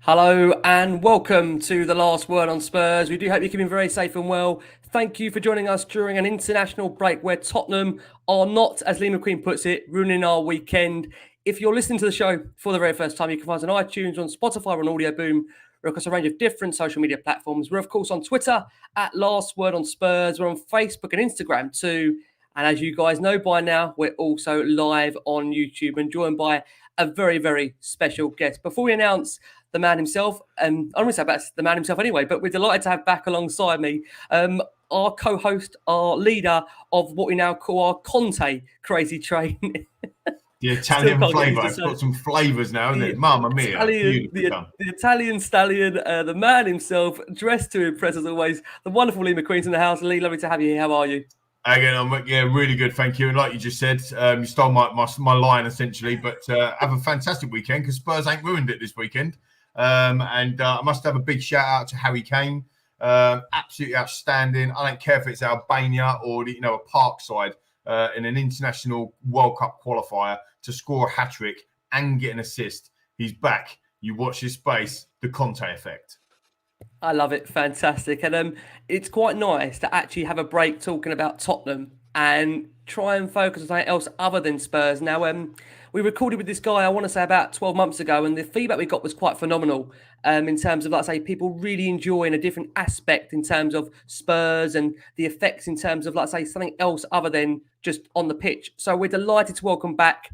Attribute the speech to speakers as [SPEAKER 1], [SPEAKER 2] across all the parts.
[SPEAKER 1] Hello and welcome to the Last Word on Spurs. We do hope you're keeping very safe and well. Thank you for joining us during an international break where Tottenham are not, as Lee McQueen puts it, ruining our weekend. If you're listening to the show for the very first time, you can find us on iTunes, on Spotify, on Audio Boom. We're across a range of different social media platforms. We're, of course, on Twitter at Last Word on Spurs. We're on Facebook and Instagram too. And as you guys know by now, we're also live on YouTube and joined by a very, very special guest. Before we announce the man himself, I'm going to say about the man himself anyway, but we're delighted to have back alongside me our co-host, our leader of what we now call our Conte crazy train.
[SPEAKER 2] The Italian flavour. It's got some flavours now, isn't it? Mamma mia.
[SPEAKER 1] The Italian stallion, the man himself, dressed to impress as always. The wonderful Lee McQueen's in the house. Lee, lovely to have you here. How are you?
[SPEAKER 2] Again, I'm really good, thank you. And like you just said, you stole my line essentially, but have a fantastic weekend because Spurs ain't ruined it this weekend. And I must have a big shout out to Harry Kane. Absolutely outstanding. I don't care if it's Albania or a Parkside in an international World Cup qualifier to score a hat-trick and get an assist. He's back. You watch his space, the Conte effect.
[SPEAKER 1] I love it. Fantastic. And it's quite nice to actually have a break talking about Tottenham and try and focus on something else other than Spurs. Now, we recorded with this guy, I want to say about 12 months ago, and the feedback we got was quite phenomenal in terms of, like I say, people really enjoying a different aspect in terms of Spurs and the effects in terms of, like I say, something else other than just on the pitch. So we're delighted to welcome back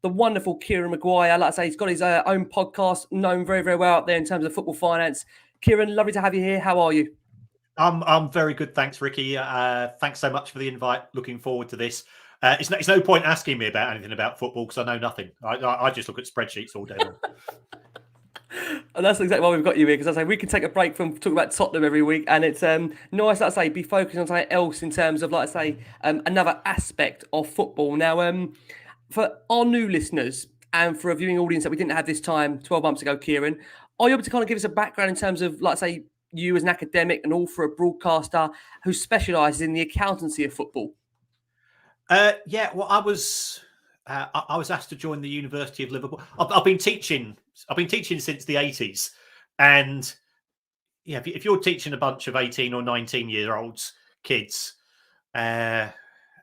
[SPEAKER 1] the wonderful Kieran Maguire. Like I say, he's got his own podcast, known very, very well out there in terms of football finance. Kieran, lovely to have you here. How are you?
[SPEAKER 3] I'm very good, thanks, Ricky. Thanks so much for the invite. Looking forward to this. It's no point asking me about anything about football because I know nothing. I just look at spreadsheets all day long.
[SPEAKER 1] And that's exactly why we've got you here, because I say we can take a break from talking about Tottenham every week, and it's nice, like I say, be focusing on something else in terms of, like I say, another aspect of football. Now, for our new listeners and for a viewing audience that we didn't have this time 12 months ago, Kieran, are you able to kind of give us a background in terms of, like I say, you as an academic and all for a broadcaster who specialises in the accountancy of football?
[SPEAKER 3] Well, I was asked to join the University of Liverpool. I've been teaching since the 80s, and if you're teaching a bunch of 18 or 19-year-olds kids, and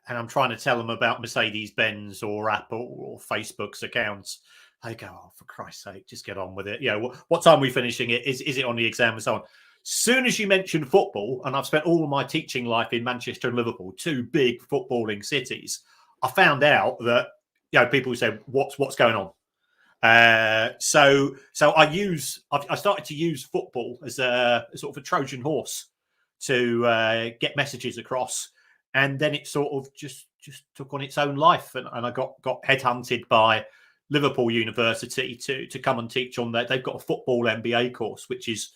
[SPEAKER 3] I'm trying to tell them about Mercedes-Benz or Apple or Facebook's accounts, they go, "Oh, for Christ's sake, just get on with it." What time are we finishing it? Is it on the exam and so on? Soon as you mention football, and I've spent all of my teaching life in Manchester and Liverpool, two big footballing cities, I found out that people say, "What's going on?" So I started to use football as a sort of a Trojan horse to get messages across, and then it sort of just took on its own life, and I got headhunted by Liverpool University to come and teach on that. They've got a football MBA course, which is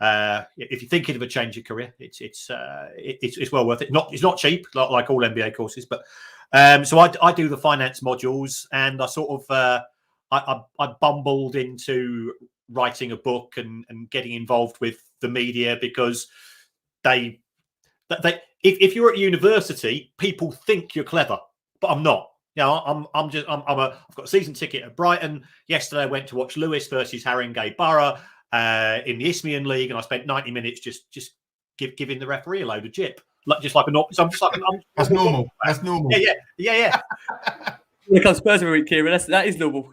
[SPEAKER 3] if you're thinking of a change of career, it's well worth it. It's not cheap like all MBA courses, but so I do the finance modules, and I sort of I bumbled into writing a book and getting involved with the media because if you're at university, people think you're clever, but I'm not. I've got a season ticket at Brighton. Yesterday I went to watch Lewis versus Haringey Borough in the Isthmian League, and I spent 90 minutes just giving the referee a load of jip, that's normal.
[SPEAKER 2] That's normal.
[SPEAKER 3] Yeah.
[SPEAKER 1] Here comes Spurs every week, Kieran. That is normal.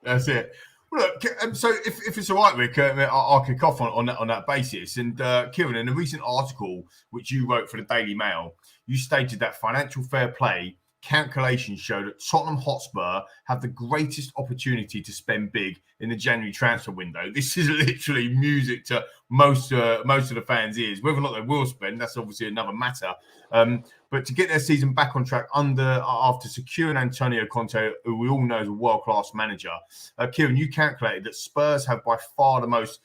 [SPEAKER 2] That's it. Well, look, so if it's all right, Rick, I'll kick off on that basis. And Kieran, in a recent article which you wrote for the Daily Mail, you stated that financial fair play calculations show that Tottenham Hotspur have the greatest opportunity to spend big in the January transfer window. This is literally music to most of the fans' ears. Whether or not they will spend, that's obviously another matter. But to get their season back on track after securing Antonio Conte, who we all know is a world-class manager, Kieran, you calculated that Spurs have by far the most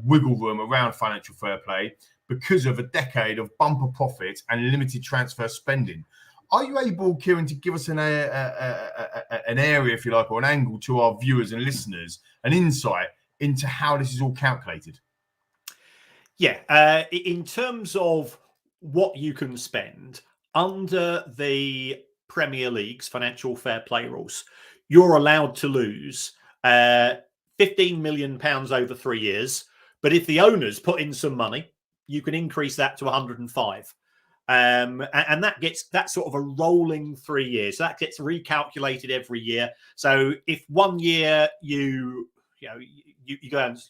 [SPEAKER 2] wiggle room around financial fair play because of a decade of bumper profits and limited transfer spending. Are you able, Kieran, to give us an area, if you like, or an angle to our viewers and listeners, an insight into how this is all calculated?
[SPEAKER 3] Yeah. In terms of what you can spend under the Premier League's financial fair play rules, you're allowed to lose £15 million over 3 years. But if the owners put in some money, you can increase that to 105. And that's sort of a rolling 3 years. So that gets recalculated every year. So if 1 year you go and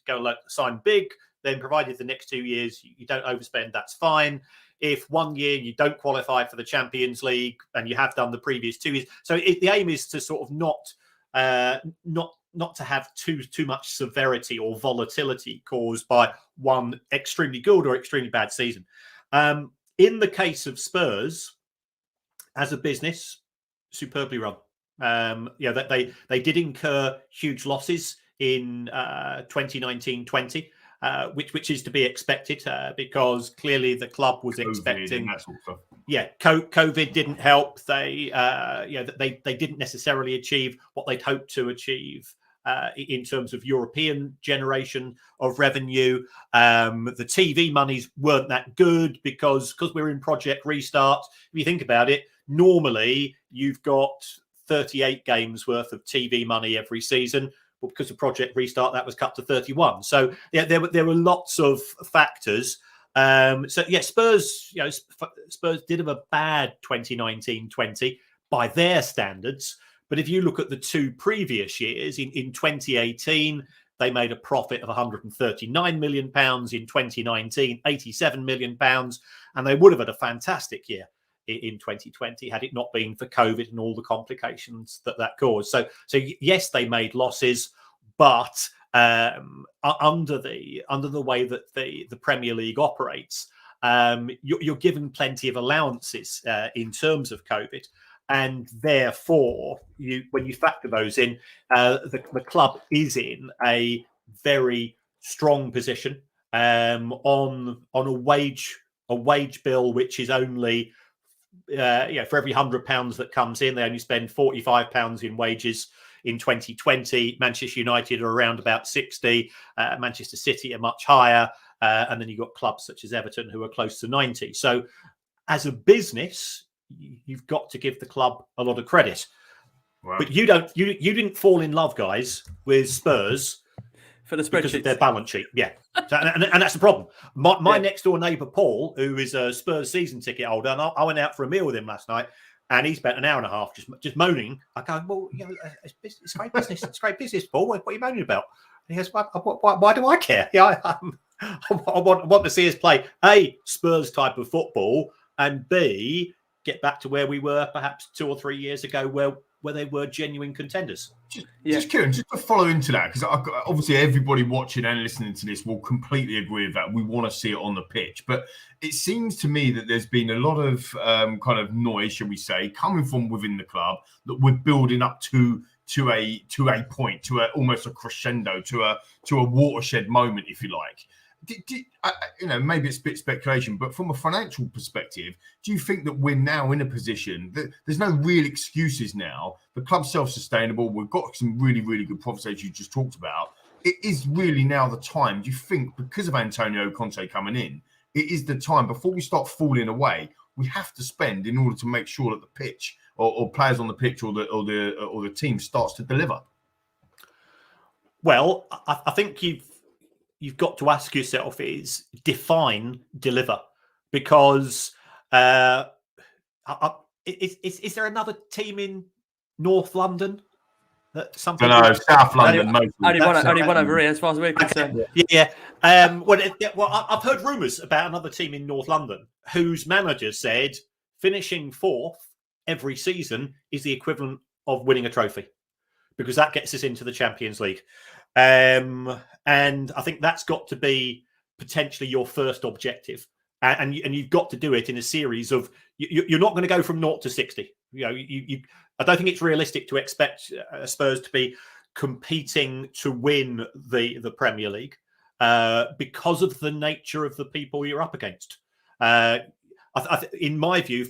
[SPEAKER 3] sign big, then provided the next 2 years you don't overspend, that's fine. If 1 year you don't qualify for the Champions League and you have done the previous 2 years, so the aim is to sort of not to have too much severity or volatility caused by one extremely good or extremely bad season. In the case of Spurs, as a business, superbly run. They did incur huge losses in 2019-20, which is to be expected because clearly the club was expecting
[SPEAKER 2] that sort of stuff.
[SPEAKER 3] Yeah, COVID didn't help. They didn't necessarily achieve what they'd hoped to achieve in terms of European generation of revenue. The TV monies weren't that good because we're in Project Restart. If you think about it, normally you've got 38 games worth of TV money every season. Well, because of Project Restart, that was cut to 31. So yeah, there were lots of factors. Spurs did have a bad 2019-20 by their standards. But if you look at the 2 previous years, in 2018, they made a profit of £139 million. In 2019, £87 million. And they would have had a fantastic year in 2020 had it not been for COVID and all the complications that caused. So yes, they made losses, but under the way that the Premier League operates, you're given plenty of allowances in terms of COVID. And therefore, when you factor those in, the club is in a very strong position on a wage bill, which is only for every £100 that comes in, they only spend £45 in wages. In 2020, Manchester United are around about 60, Manchester City are much higher, and then you've got clubs such as Everton who are close to 90. So, as a business, you've got to give the club a lot of credit. Wow. But you didn't fall in love, guys, with Spurs
[SPEAKER 1] for the spreadsheets
[SPEAKER 3] because of their balance sheet. Yeah, and that's the problem. My next door neighbour Paul, who is a Spurs season ticket holder, and I went out for a meal with him last night, and he spent an hour and a half just moaning. I go, well, it's great business. It's great business, Paul. What are you moaning about? And he goes, why do I care? Yeah, I want to see us play A, Spurs type of football, and B, get back to where we were perhaps 2 or 3 years ago, where they were genuine contenders.
[SPEAKER 2] Just Kieran, just to follow into that, because obviously everybody watching and listening to this will completely agree with that. We want to see it on the pitch, but it seems to me that there's been a lot of kind of noise, shall we say, coming from within the club that we're building up to a point, to almost a crescendo, to a watershed moment, if you like. Maybe it's a bit speculation, but from a financial perspective, do you think that we're now in a position that there's no real excuses now? The club's self-sustainable. We've got some really, really good profits, as you just talked about. It is really now the time. Do you think, because of Antonio Conte coming in, it is the time before we start falling away? We have to spend in order to make sure that the pitch or players on the pitch or the team starts to deliver.
[SPEAKER 3] Well, I think you've got to ask yourself is define deliver, because is there another team in North London that something?
[SPEAKER 2] No, South London.
[SPEAKER 1] Only one over here, as far as we're concerned.
[SPEAKER 3] Yeah. I've heard rumours about another team in North London whose manager said finishing 4th every season is the equivalent of winning a trophy, because that gets us into the Champions League. And I think that's got to be potentially your first objective. And you've got to do it in a series of, you're not going to go from 0 to 60. I don't think it's realistic to expect Spurs to be competing to win the Premier League because of the nature of the people you're up against. In my view,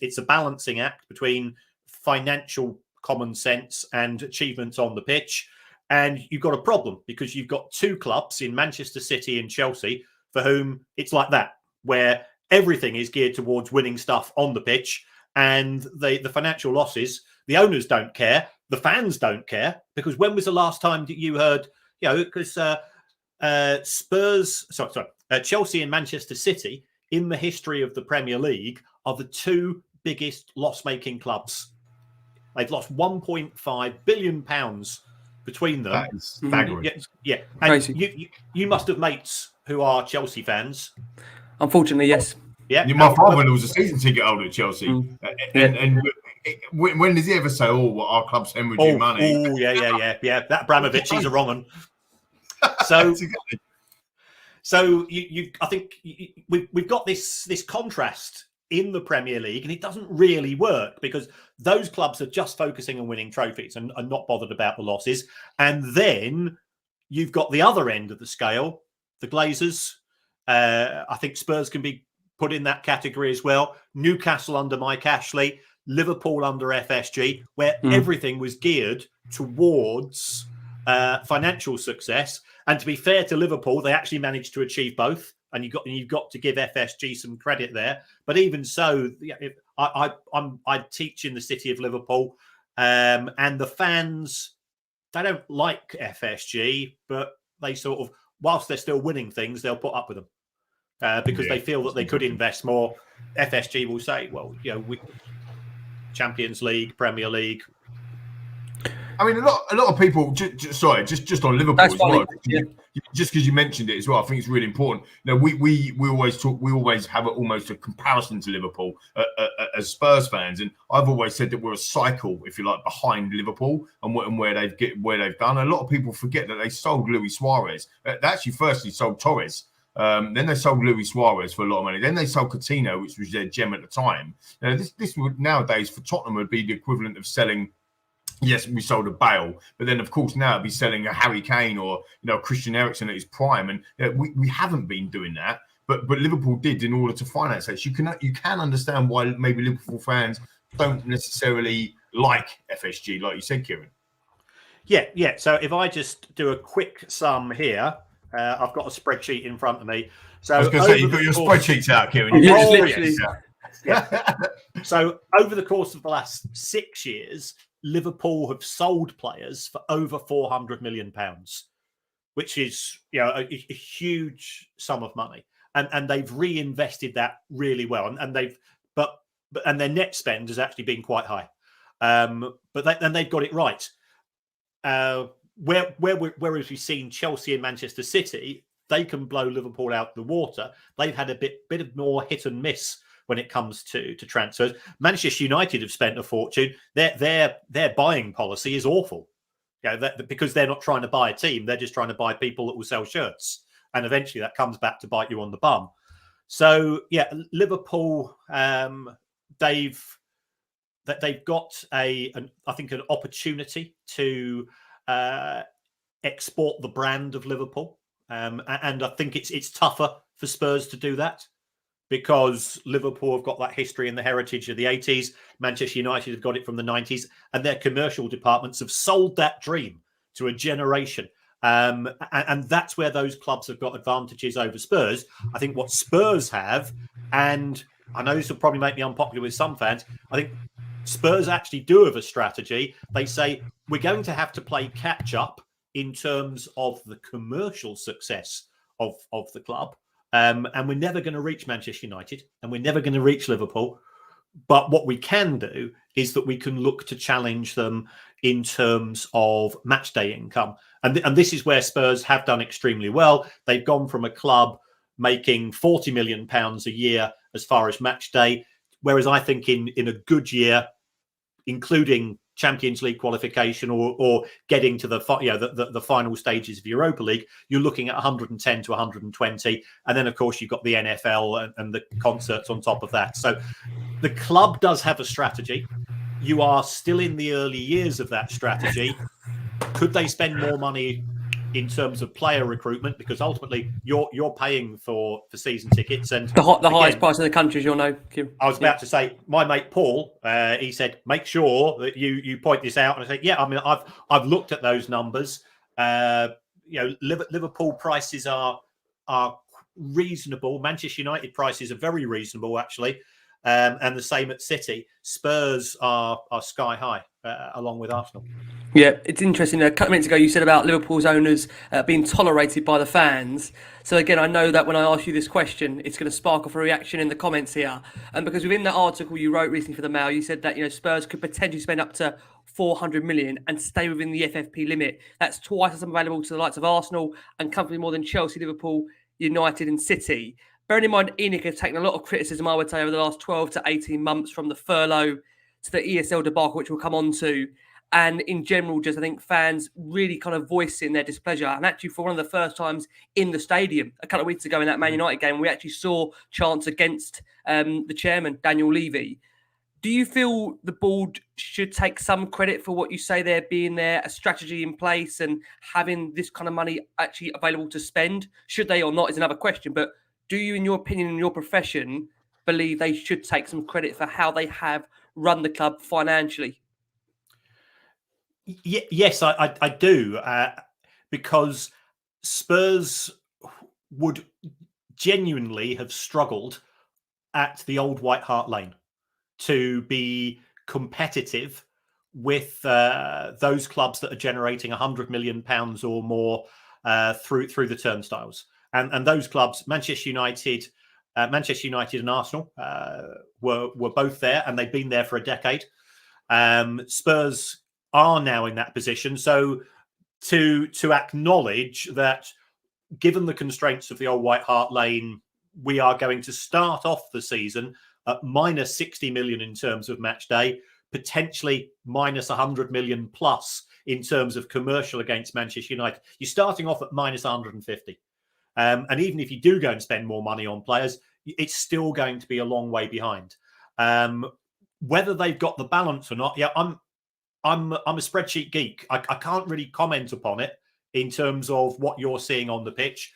[SPEAKER 3] it's a balancing act between financial common sense and achievements on the pitch. And you've got a problem because you've got 2 clubs in Manchester City and Chelsea for whom it's like that, where everything is geared towards winning stuff on the pitch, and the financial losses, the owners don't care, the fans don't care, because when was the last time that you heard because Chelsea and Manchester City in the history of the Premier League are the two biggest loss-making clubs. They've lost £1.5 billion between them.
[SPEAKER 2] That is staggering.
[SPEAKER 3] Yeah. And
[SPEAKER 1] Crazy.
[SPEAKER 3] you must have mates who are Chelsea fans.
[SPEAKER 1] Unfortunately, yes.
[SPEAKER 3] Yeah.
[SPEAKER 2] My father was a season ticket holder at Chelsea. And when does he ever say, our club's hemorrhaging money?
[SPEAKER 3] Oh, yeah. That Abramovich, he's a wrong one. So I think we've got this contrast in the Premier League, and it doesn't really work because those clubs are just focusing on winning trophies and are not bothered about the losses. And then you've got the other end of the scale, the Glazers. I think Spurs can be put in that category as well. Newcastle under Mike Ashley, Liverpool under FSG, where everything was geared towards financial success. And to be fair to Liverpool, they actually managed to achieve both. And you've got to give FSG some credit there. But even so, I teach in the city of Liverpool, and the fans, they don't like FSG, but they sort of, whilst they're still winning things, they'll put up with them because they feel that they could invest more. FSG will say, well, we Champions League, Premier League.
[SPEAKER 2] I mean, a lot of people. Just on Liverpool as well. Just because you mentioned it as well, I think it's really important. We always talk. We always have almost a comparison to Liverpool as Spurs fans, and I've always said that we're a cycle, if you like, behind Liverpool and where they've done. A lot of people forget that they sold Luis Suarez. They actually firstly sold Torres. Then they sold Luis Suarez for a lot of money. Then they sold Coutinho, which was their gem at the time. This would nowadays for Tottenham would be the equivalent of selling. Yes, we sold a Bale, but then of course now it'd be selling a Harry Kane or Christian Eriksen at his prime, and we haven't been doing that. But Liverpool did in order to finance that. You can understand why maybe Liverpool fans don't necessarily like FSG, like you said, Kieran.
[SPEAKER 3] Yeah. So if I just do a quick sum here, I've got a spreadsheet in front of me. So
[SPEAKER 2] I was going to say you've got your spreadsheets out, Kieran.
[SPEAKER 3] Yeah. So over the course of the last 6 years, Liverpool have sold players for over £400 million, which is a huge sum of money, and they've reinvested that really well, and they've but their net spend has actually been quite high, but they've got it right. Whereas we've seen Chelsea and Manchester City, they can blow Liverpool out the water. They've had a bit of more hit and miss when it comes to transfers. Manchester United have spent a fortune. Their buying policy is awful. Because they're not trying to buy a team, they're just trying to buy people that will sell shirts. And eventually that comes back to bite you on the bum. So Liverpool, they've got I think an opportunity to export the brand of Liverpool. And I think it's tougher for Spurs to do that, because Liverpool have got that history and the heritage of the 80s. Manchester United have got it from the 90s, and their commercial departments have sold that dream to a generation. And that's where those clubs have got advantages over Spurs. I think what Spurs have, and I know this will probably make me unpopular with some fans, I think Spurs actually do have a strategy. They say, we're going to have to play catch up in terms of the commercial success of the club. And we're never going to reach Manchester United, and we're never going to reach Liverpool. But what we can do is that we can look to challenge them in terms of match day income. And this is where Spurs have done extremely well. They've gone from a club making £40 million a year as far as match day, whereas I think in a good year, including Champions League qualification or getting to the final stages of Europa League, you're looking at 110 to 120. And then, of course, you've got the NFL and the concerts on top of that. So the club does have a strategy. You are still in the early years of that strategy. Could they spend more money in terms of player recruitment? Because ultimately you're paying for season tickets, and
[SPEAKER 1] the highest price in the country, as you'll know, Kim.
[SPEAKER 3] I was about to say, my mate Paul, he said, make sure that you point this out. And I said, yeah, I mean, I've looked at those numbers. Liverpool prices are reasonable. Manchester United prices are very reasonable, actually. and the same at City. Spurs are sky high, along with Arsenal.
[SPEAKER 1] Yeah, it's interesting. A couple of minutes ago, you said about Liverpool's owners being tolerated by the fans. So again, I know that when I ask you this question, it's going to spark off a reaction in the comments here. And because within that article you wrote recently for the Mail, you said that Spurs could potentially spend up to 400 million and stay within the FFP limit. That's twice as available to the likes of Arsenal and comfortably more than Chelsea, Liverpool, United, and City. Bearing in mind, ENIC have taken a lot of criticism, I would say, over the last 12 to 18 months, from the furlough to the ESL debacle, which we'll come on to. And in general, just I think fans really kind of voicing their displeasure. And actually, for one of the first times in the stadium, a couple of weeks ago in that Man United game, we actually saw chants against the chairman, Daniel Levy. Do you feel the board should take some credit for what you say there being there, a strategy in place and having this kind of money actually available to spend? Should they or not is another question. But do you, in your opinion, in your profession, believe they should take some credit for how they have run the club financially?
[SPEAKER 3] Yes, I do, because Spurs would genuinely have struggled at the old White Hart Lane to be competitive with those clubs that are generating £100 million or more through the turnstiles, and those clubs, Manchester United and Arsenal, were both there, and they've been there for a decade. Spurs are now in that position. So to acknowledge that, given the constraints of the old White Hart Lane, we are going to start off the season at minus 60 million in terms of match day, potentially minus 100 million plus in terms of commercial against Manchester United. You're starting off at minus 150. And even if you do go and spend more money on players, it's still going to be a long way behind. Whether they've got the balance or not, yeah, I'm a spreadsheet geek. I can't really comment upon it in terms of what you're seeing on the pitch,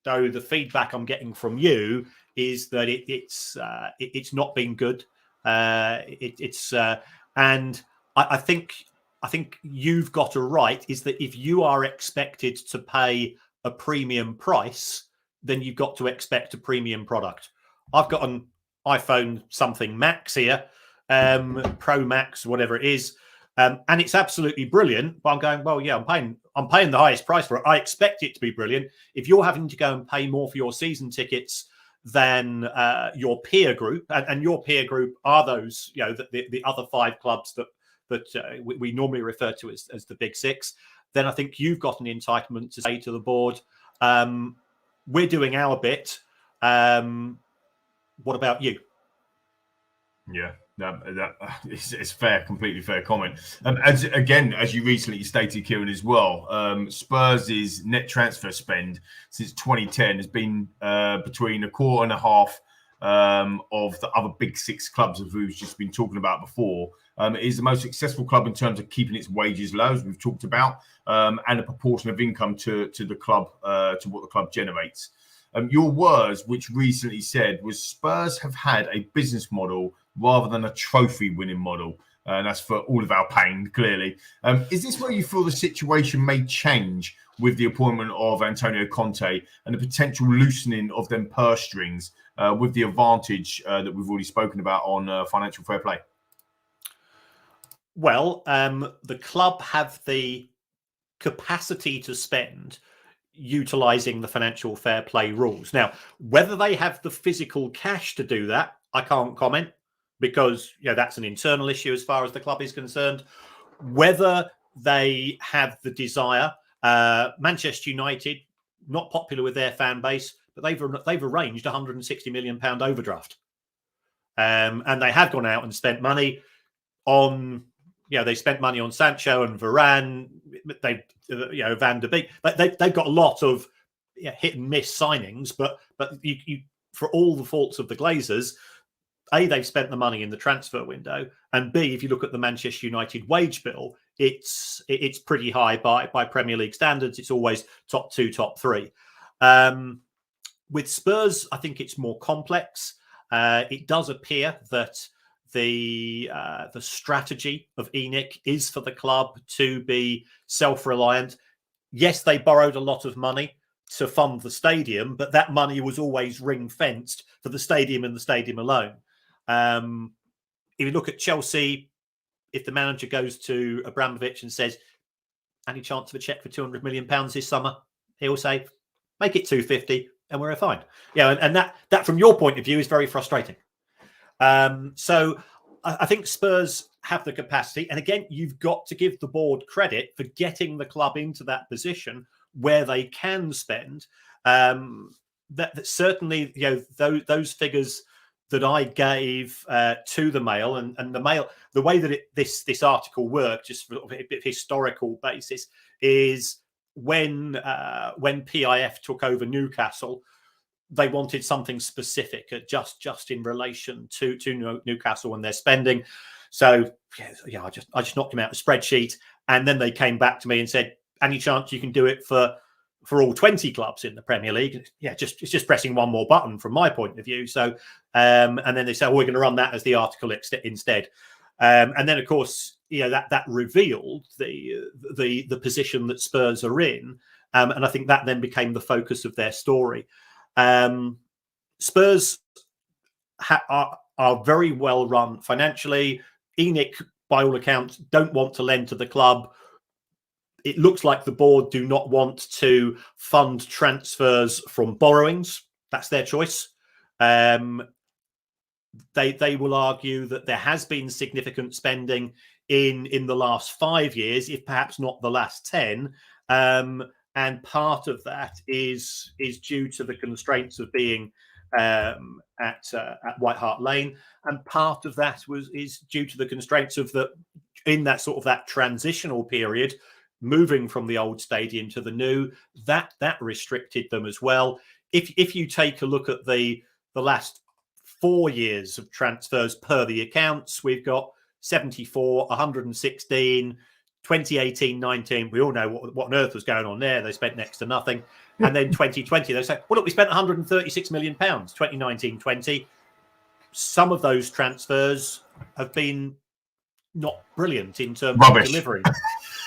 [SPEAKER 3] though the feedback I'm getting from you is that it's not been good. And I think you've got a right, is that if you are expected to pay a premium price, then you've got to expect a premium product. I've got an iPhone something Max here, Pro Max, whatever it is. And it's absolutely brilliant. But I'm going, well, yeah, I'm paying the highest price for it. I expect it to be brilliant. If you're having to go and pay more for your season tickets than your peer group, and your peer group are those, the other five clubs that we normally refer to as the Big Six, then I think you've got an entitlement to say to the board, we're doing our bit. What about you?
[SPEAKER 2] Yeah. It's fair, completely fair comment. As you recently stated, Kieran, as well, Spurs' net transfer spend since 2010 has been between a quarter and a half of the other Big Six clubs of who we've just been talking about before. It is the most successful club in terms of keeping its wages low, as we've talked about, and a proportion of income to the club, to what the club generates. Your words, which recently said, was Spurs have had a business model rather than a trophy-winning model. And that's for all of our pain, clearly. Is this where you feel the situation may change with the appointment of Antonio Conte and the potential loosening of them purse strings with the advantage that we've already spoken about on financial fair play?
[SPEAKER 3] Well, the club have the capacity to spend utilising the financial fair play rules. Now, whether they have the physical cash to do that, I can't comment, because that's an internal issue as far as the club is concerned. Whether they have the desire, Manchester United, not popular with their fan base, but they've arranged £160 million overdraft, and they have gone out and spent money on. They spent money on Sancho and Varane. Van der Beek. But they've got a lot of hit and miss signings. But you, for all the faults of the Glazers, A, they've spent the money in the transfer window, and B, if you look at the Manchester United wage bill, it's pretty high by Premier League standards. It's always top two, top three. With Spurs, I think it's more complex. It does appear that the strategy of ENIC is for the club to be self-reliant. Yes, they borrowed a lot of money to fund the stadium, but that money was always ring-fenced for the stadium and the stadium alone. If you look at Chelsea, if the manager goes to Abramovich and says, any chance of a cheque for £200 million this summer, he'll say, make it 250 and we're fine. And that from your point of view is very frustrating. So I think Spurs have the capacity. And again, you've got to give the board credit for getting the club into that position where they can spend. That certainly, those figures that I gave to the Mail and the Mail, the way that this article worked, just for a bit of historical basis, is when PIF took over Newcastle, they wanted something specific, just in relation to Newcastle and their spending. So I just knocked them out a spreadsheet, and then they came back to me and said, "Any chance you can do it for all 20 clubs in the Premier League?" It's just pressing one more button from my point of view. So and then they said, "We're going to run that as the article instead." And then, of course, that revealed the position that Spurs are in, and I think that then became the focus of their story. Spurs are very well run financially. ENIC, by all accounts, don't want to lend to the club. It looks like the board do not want to fund transfers from borrowings. That's their choice. They will argue that there has been significant spending in the last 5 years, if perhaps not the last 10. And part of that is due to the constraints of being at White Hart Lane, and part of that is due to the constraints of that transitional period, moving from the old stadium to the new. That restricted them as well. If you take a look at the last 4 years of transfers per the accounts, we've got 74, 116. 2018-19, we all know what on earth was going on there. They spent next to nothing. And then 2020, they say, well, look, we spent £136 million, 2019-20. Some of those transfers have been not brilliant in terms of delivery.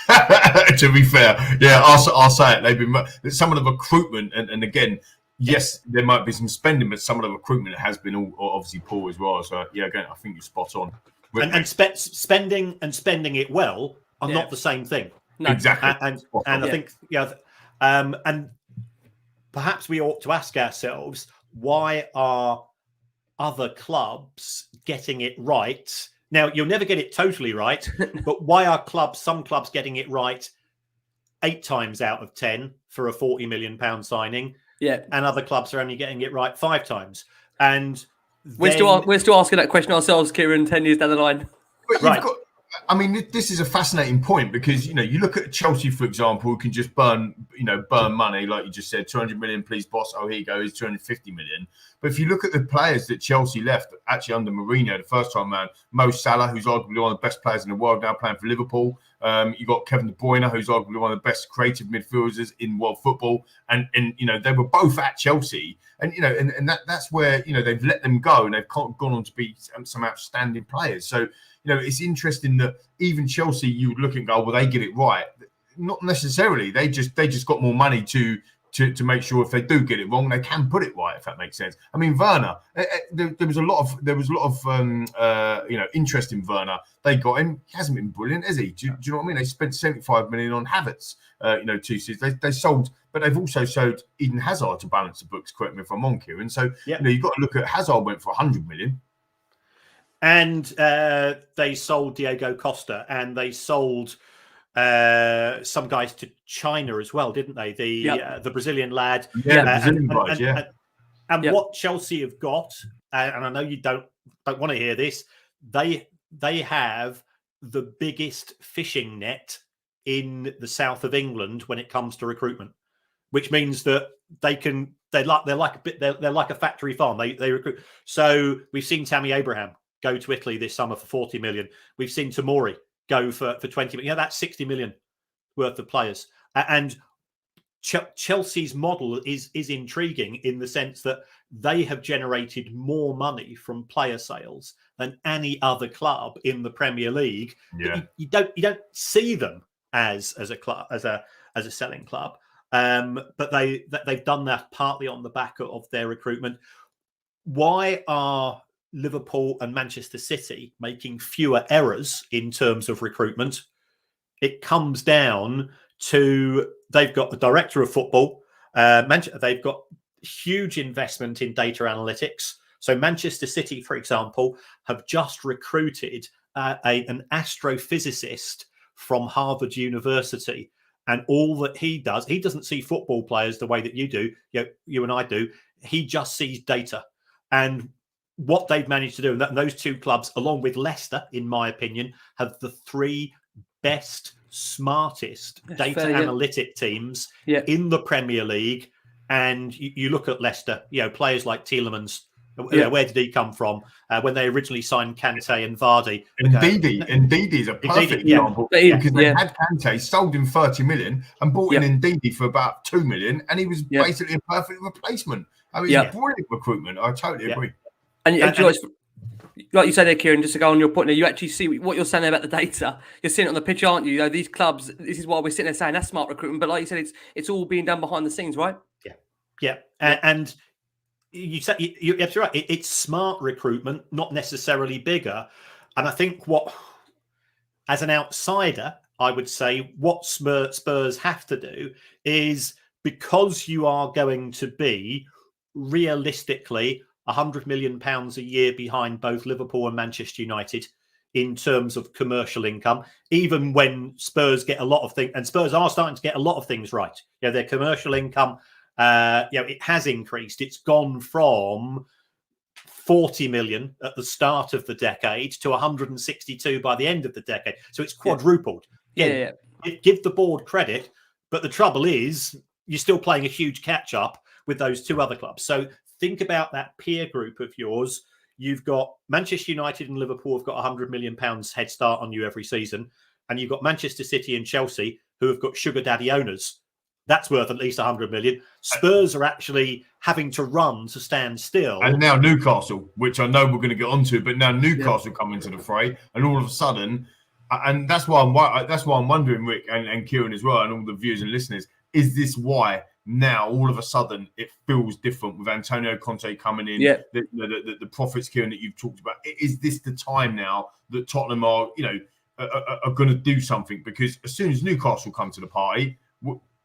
[SPEAKER 2] To be fair, I'll say it. They've been some of the recruitment, and again, yes, there might be some spending, but some of the recruitment has been all obviously poor as well. So again, I think you're spot on.
[SPEAKER 3] And spending and spending it well are not the same thing.
[SPEAKER 2] No. Exactly.
[SPEAKER 3] And I think, and perhaps we ought to ask ourselves, why are other clubs getting it right? Now, you'll never get it totally right, but why are some clubs getting it right 8 times out of 10 for a £40 million signing?
[SPEAKER 1] Yeah.
[SPEAKER 3] And other clubs are only getting it right 5 times. And
[SPEAKER 1] we're still asking that question ourselves, Kieran, 10 years down the line.
[SPEAKER 2] Right. This is a fascinating point because, you look at Chelsea, for example, who can just burn money, like you just said, 200 million, please, boss. Oh, here you go, it's 250 million. But if you look at the players that Chelsea left, actually under Mourinho, the first time around, Mo Salah, who's arguably one of the best players in the world now playing for Liverpool. You got Kevin De Bruyne, who's arguably one of the best creative midfielders in world football. And they were both at Chelsea. And, and that's where, they've let them go and they've gone on to be some outstanding players. So, it's interesting that even Chelsea, you would look and go, well, they get it right. Not necessarily. They just got more money to make sure if they do get it wrong, they can put it right. If that makes sense. I mean, Werner, there was a lot of interest in Werner. They got him. He hasn't been brilliant, has he? Do you know what I mean? They spent 75 million on Havertz. 2 seasons. They sold, but they've also sold Eden Hazard to balance the books. Correct me if I'm wrong, Kieran. So you've got to look at Hazard went for 100 million.
[SPEAKER 3] And they sold Diego Costa, and they sold some guys to China as well, didn't they? The Brazilian lad. And what Chelsea have got, and I know you don't want to hear this, they have the biggest fishing net in the south of England when it comes to recruitment, which means that they're like a factory farm. They recruit. So we've seen Tammy Abraham go to Italy this summer for 40 million. We've seen Tomori go for 20 million. That's 60 million worth of players. And Chelsea's model is intriguing in the sense that they have generated more money from player sales than any other club in the Premier League.
[SPEAKER 2] Yeah.
[SPEAKER 3] You don't see them as a club, as a selling club. But they've done that partly on the back of their recruitment. Why are Liverpool and Manchester City making fewer errors in terms of recruitment, it comes down to they've got the director of football. They've got huge investment in data analytics. So Manchester City, for example, have just recruited an astrophysicist from Harvard University. And all that he does, he doesn't see football players the way that you do, you and I do. He just sees data. And what they've managed to do, and those two clubs, along with Leicester, in my opinion, have the three best, smartest data analytic teams in the Premier League. And you look at Leicester, players like Tielemans. Where did he come from? When they originally signed Conte and Vardy.
[SPEAKER 2] Ndidi is a perfect example because they had Conte, sold him 30 million and bought in Ndidi for about 2 million, and he was basically a perfect replacement. I mean, it's brilliant recruitment. I totally agree.
[SPEAKER 1] And like you said there, Kieran, just to go on your point there, you actually see what you're saying about the data. You're seeing it on the pitch, aren't you? These clubs, this is why we're sitting there saying that's smart recruitment. But like you said, it's all being done behind the scenes, right?
[SPEAKER 3] Yeah. And you said you're absolutely right. It's smart recruitment, not necessarily bigger. And I think as an outsider, I would say what Spurs have to do is, because you are going to be realistically £100 million a year behind both Liverpool and Manchester United in terms of commercial income, even when Spurs get a lot of things, and Spurs are starting to get a lot of things right. Their commercial income, it has increased. It's gone from 40 million at the start of the decade to 162 by the end of the decade. So it's quadrupled. Give the board credit, but the trouble is you're still playing a huge catch up with those two other clubs. So think about that peer group of yours. You've got Manchester United and Liverpool have got £100 million head start on you every season. And you've got Manchester City and Chelsea who have got sugar daddy owners. That's worth at least 100 million. Spurs are actually having to run to stand still.
[SPEAKER 2] And now Newcastle, which I know we're going to get onto, but now Newcastle come into the fray, and all of a sudden, and that's why I'm wondering, Rick and Kieran as well, and all the viewers and listeners, is this why now all of a sudden it feels different with Antonio Conte coming in? The profits, Kieran, that you've talked about. Is this the time now that Tottenham are going to do something? Because as soon as Newcastle come to the party,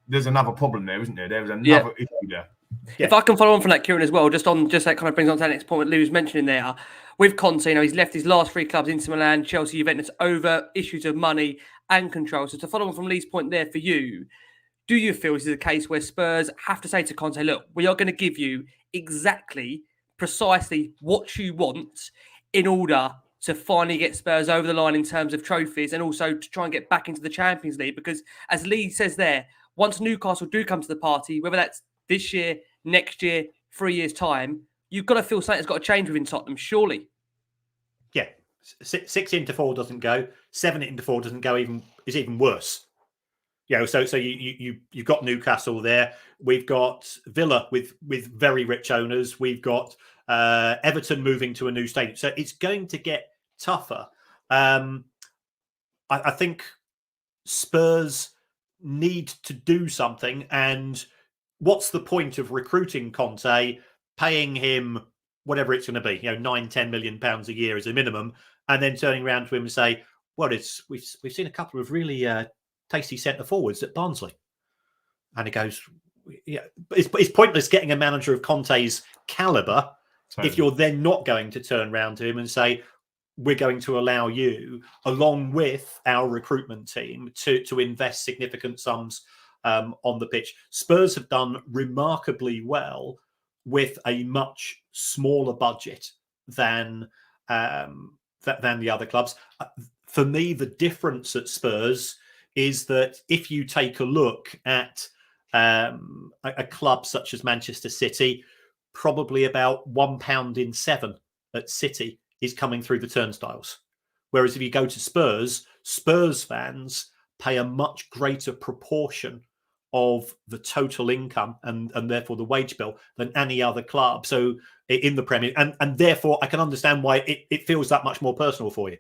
[SPEAKER 2] there's another problem there, isn't there? There's another issue there.
[SPEAKER 1] If I can follow on from that, Kieran, as well, just that kind of brings on to that next point what Lou was mentioning there. With Conte, he's left his last three clubs, Inter Milan, Chelsea, Juventus, over issues of money and control. So to follow on from Lee's point there for you, do you feel this is a case where Spurs have to say to Conte, look, we are going to give you precisely what you want in order to finally get Spurs over the line in terms of trophies, and also to try and get back into the Champions League? Because as Lee says there, once Newcastle do come to the party, whether that's this year, next year, 3 years' time, you've got to feel something's got to change within Tottenham, surely.
[SPEAKER 3] Yeah. 6 into 4 doesn't go. 7 into 4 doesn't go, is even worse. So you've got Newcastle there. We've got Villa with very rich owners. We've got Everton moving to a new stadium. So it's going to get tougher. I think Spurs need to do something. And what's the point of recruiting Conte, paying him whatever it's going to be, £9-10 million a year as a minimum, and then turning around to him and say, well, we've seen a couple of really tasty centre forwards at Barnsley. And he goes, it's pointless getting a manager of Conte's calibre if you're then not going to turn around to him and say, we're going to allow you, along with our recruitment team, to invest significant sums on the pitch. Spurs have done remarkably well with a much smaller budget than the other clubs. For me, the difference at Spurs is that if you take a look at a club such as Manchester City, probably about £1 in 7 at City is coming through the turnstiles. Whereas if you go to Spurs fans pay a much greater proportion of the total income and therefore the wage bill than any other club. So in the Premier, and therefore I can understand why it feels that much more personal for you.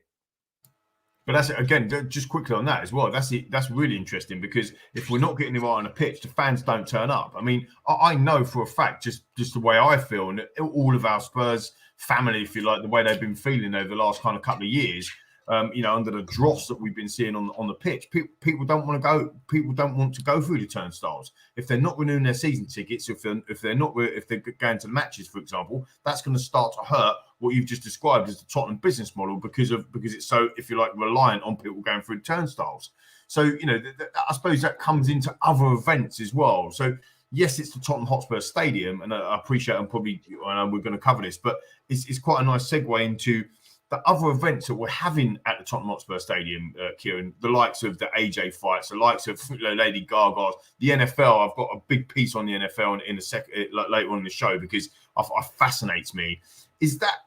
[SPEAKER 2] But that's again, just quickly on that as well. That's it. That's really interesting because if we're not getting it right on the pitch, the fans don't turn up. I mean, I know for a fact, just the way I feel, and all of our Spurs family, if you like, the way they've been feeling over the last kind of couple of years, under the dross that we've been seeing on the pitch, people don't want to go. People don't want to go through the turnstiles if they're not renewing their season tickets. If they're going to the matches, for example, that's going to start to hurt what you've just described as the Tottenham business model because it's so, if you like, reliant on people going through turnstiles. So I suppose that comes into other events as well. So yes, it's the Tottenham Hotspur Stadium, and I appreciate I know we're going to cover this, but it's quite a nice segue into the other events that we're having at the Tottenham Hotspur Stadium, Kieran, the likes of the AJ fights, the likes of Lady Gaga's, the NFL. I've got a big piece on the NFL in a second later on in the show because it fascinates me. Is that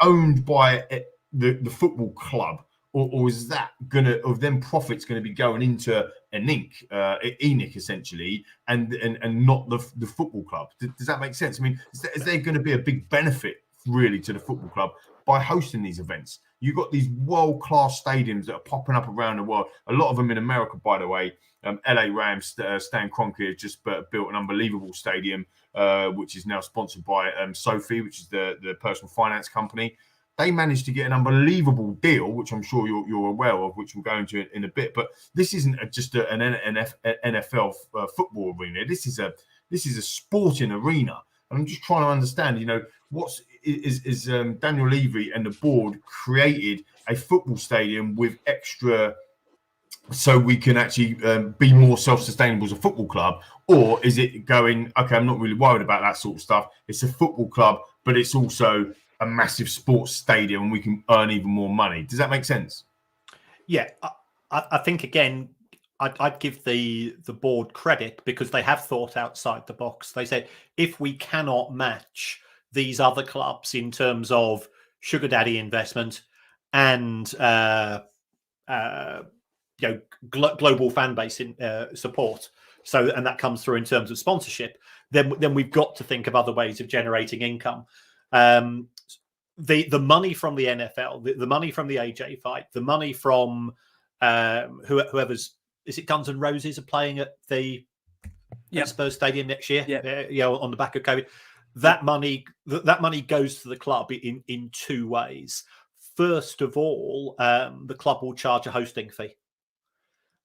[SPEAKER 2] owned by the football club, or is that of them profits going to be going into ENIC essentially, and not the football club? Does that make sense? I mean, is there going to be a big benefit really to the football club by hosting these events? You've got these world-class stadiums that are popping up around the world. A lot of them in America, by the way. LA Rams, Stan Kroenke has just built an unbelievable stadium, which is now sponsored by Sophie, which is the personal finance company. They managed to get an unbelievable deal, which I'm sure you're aware of, which we'll go into in a bit. But this isn't just an NFL football arena. This is a sporting arena. And I'm just trying to understand, is Daniel Levy and the board created a football stadium with extra, so we can actually be more self-sustainable as a football club? Or is it going, okay, I'm not really worried about that sort of stuff. It's a football club, but it's also a massive sports stadium and we can earn even more money. Does that make sense?
[SPEAKER 3] Yeah, I think, again, I'd give the board credit because they have thought outside the box. They said, if we cannot match these other clubs in terms of sugar daddy investment and global fan base support, and that comes through in terms of sponsorship, then we've got to think of other ways of generating income. The money from the NFL, the money from the AJ fight, the money from whoever's, is it Guns N' Roses are playing at the Spurs Stadium next year? Yeah, on the back of COVID. That money goes to the club in two ways. First of all, the club will charge a hosting fee.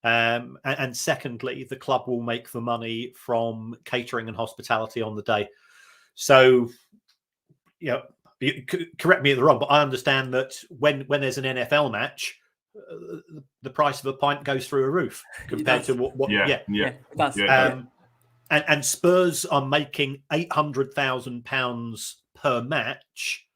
[SPEAKER 3] And secondly, the club will make the money from catering and hospitality on the day. So, correct me if I'm wrong, but I understand that when there's an NFL match, the price of a pint goes through a roof compared to what. And Spurs are making £800,000 per match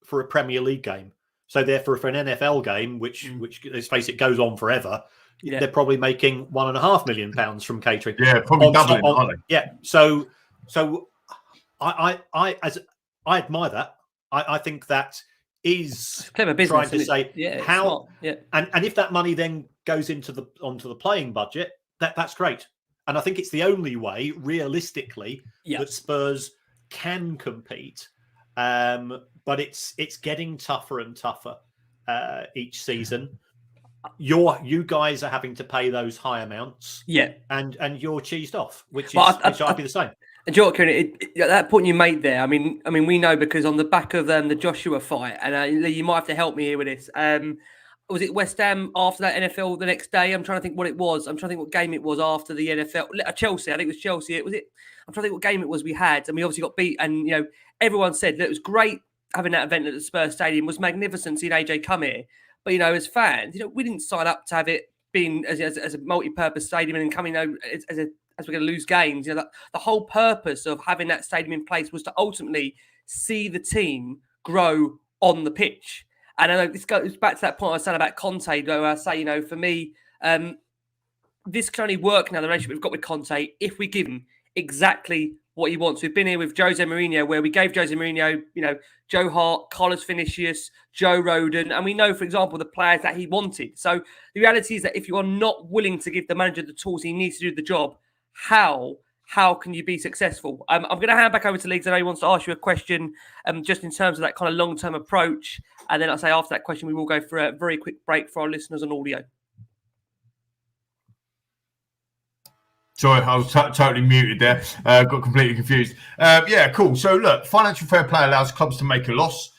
[SPEAKER 3] for a Premier League game. So therefore, for an NFL game, which let's face it, goes on forever, they're probably making £1.5 million from catering.
[SPEAKER 2] Yeah, probably doubling, aren't they?
[SPEAKER 3] Yeah. So I admire that. I think that is
[SPEAKER 1] clever business,
[SPEAKER 3] trying to say how.
[SPEAKER 1] Yeah.
[SPEAKER 3] And if that money then goes onto the playing budget, that's great. And I think it's the only way, realistically, that Spurs can compete. But it's getting tougher and tougher each season. You guys are having to pay those high amounts. Yeah. And you're cheesed off, which I'd be the same.
[SPEAKER 1] And Joe, Kieran, at that point you made there, I mean, we know because on the back of the Joshua fight, and Lee, you might have to help me here with this. Was it West Ham after that NFL the next day? I'm trying to think what it was. I'm trying to think what game it was after the NFL. Chelsea, I think it was Chelsea. I'm trying to think what game it was we had, and we obviously got beat. And everyone said that it was great having that event at the Spurs Stadium. It was magnificent seeing AJ come here. But as fans, we didn't sign up to have it being as a multi-purpose stadium and coming as we're going to lose games. The whole purpose of having that stadium in place was to ultimately see the team grow on the pitch. And I know this goes back to that point I was saying about Conte, though. I say, for me, this can only work now, the relationship we've got with Conte, if we give him exactly what he wants. We've been here with Jose Mourinho, where we gave Jose Mourinho, Joe Hart, Carlos Vinicius, Joe Rodon, and we know, for example, the players that he wanted. So the reality is that if you are not willing to give the manager the tools he needs to do the job, how how can you be successful? I'm going to hand back over to Lee, because I know he wants to ask you a question just in terms of that kind of long-term approach. And then I'll say after that question, we will go for a very quick break for our listeners on audio.
[SPEAKER 2] Sorry, I was totally muted there. Got completely confused. Yeah, cool. So look, financial fair play allows clubs to make a loss,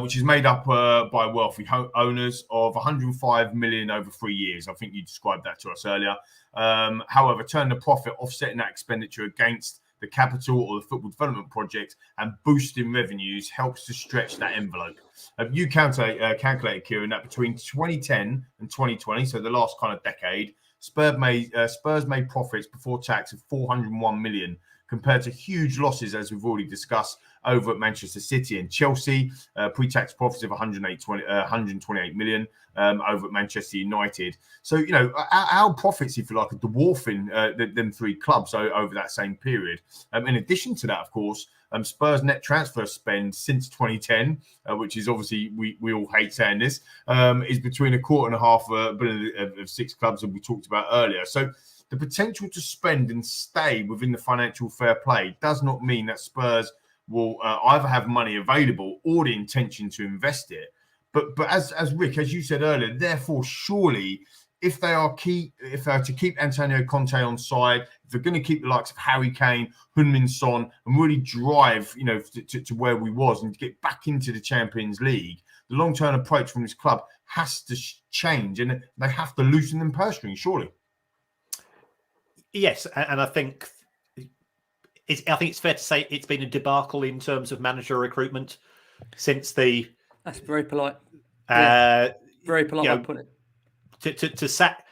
[SPEAKER 2] which is made up by wealthy owners of 105 million over 3 years. I think you described that to us earlier. However, turn the profit, offsetting that expenditure against the capital or the football development project and boosting revenues helps to stretch that envelope. You calculated, Kieran, that between 2010 and 2020, so the last kind of decade, Spurs made profits before tax of 401 million, compared to huge losses, as we've already discussed, over at Manchester City and Chelsea. Pre-tax profits of 128 million over at Manchester United. So, you know, our profits, if you like, are dwarfing them three clubs over that same period. In addition to that, of course, Spurs net transfer spend since 2010, which is obviously, we all hate saying this, is between $250 million of six clubs that we talked about earlier. So the potential to spend and stay within the financial fair play does not mean that Spurs will either have money available or the intention to invest it. But as Rick, as you said earlier, therefore, surely, if they are to keep Antonio Conte on side, if they're going to keep the likes of Harry Kane, Heung-min Son, and really drive, you know, to where we was and to get back into the Champions League, the long-term approach from this club has to change, and they have to loosen them purse strings, surely.
[SPEAKER 3] Yes, and I think it's fair to say it's been a debacle in terms of manager recruitment since the.
[SPEAKER 1] That's very polite. Very polite way to put it.
[SPEAKER 3] To sack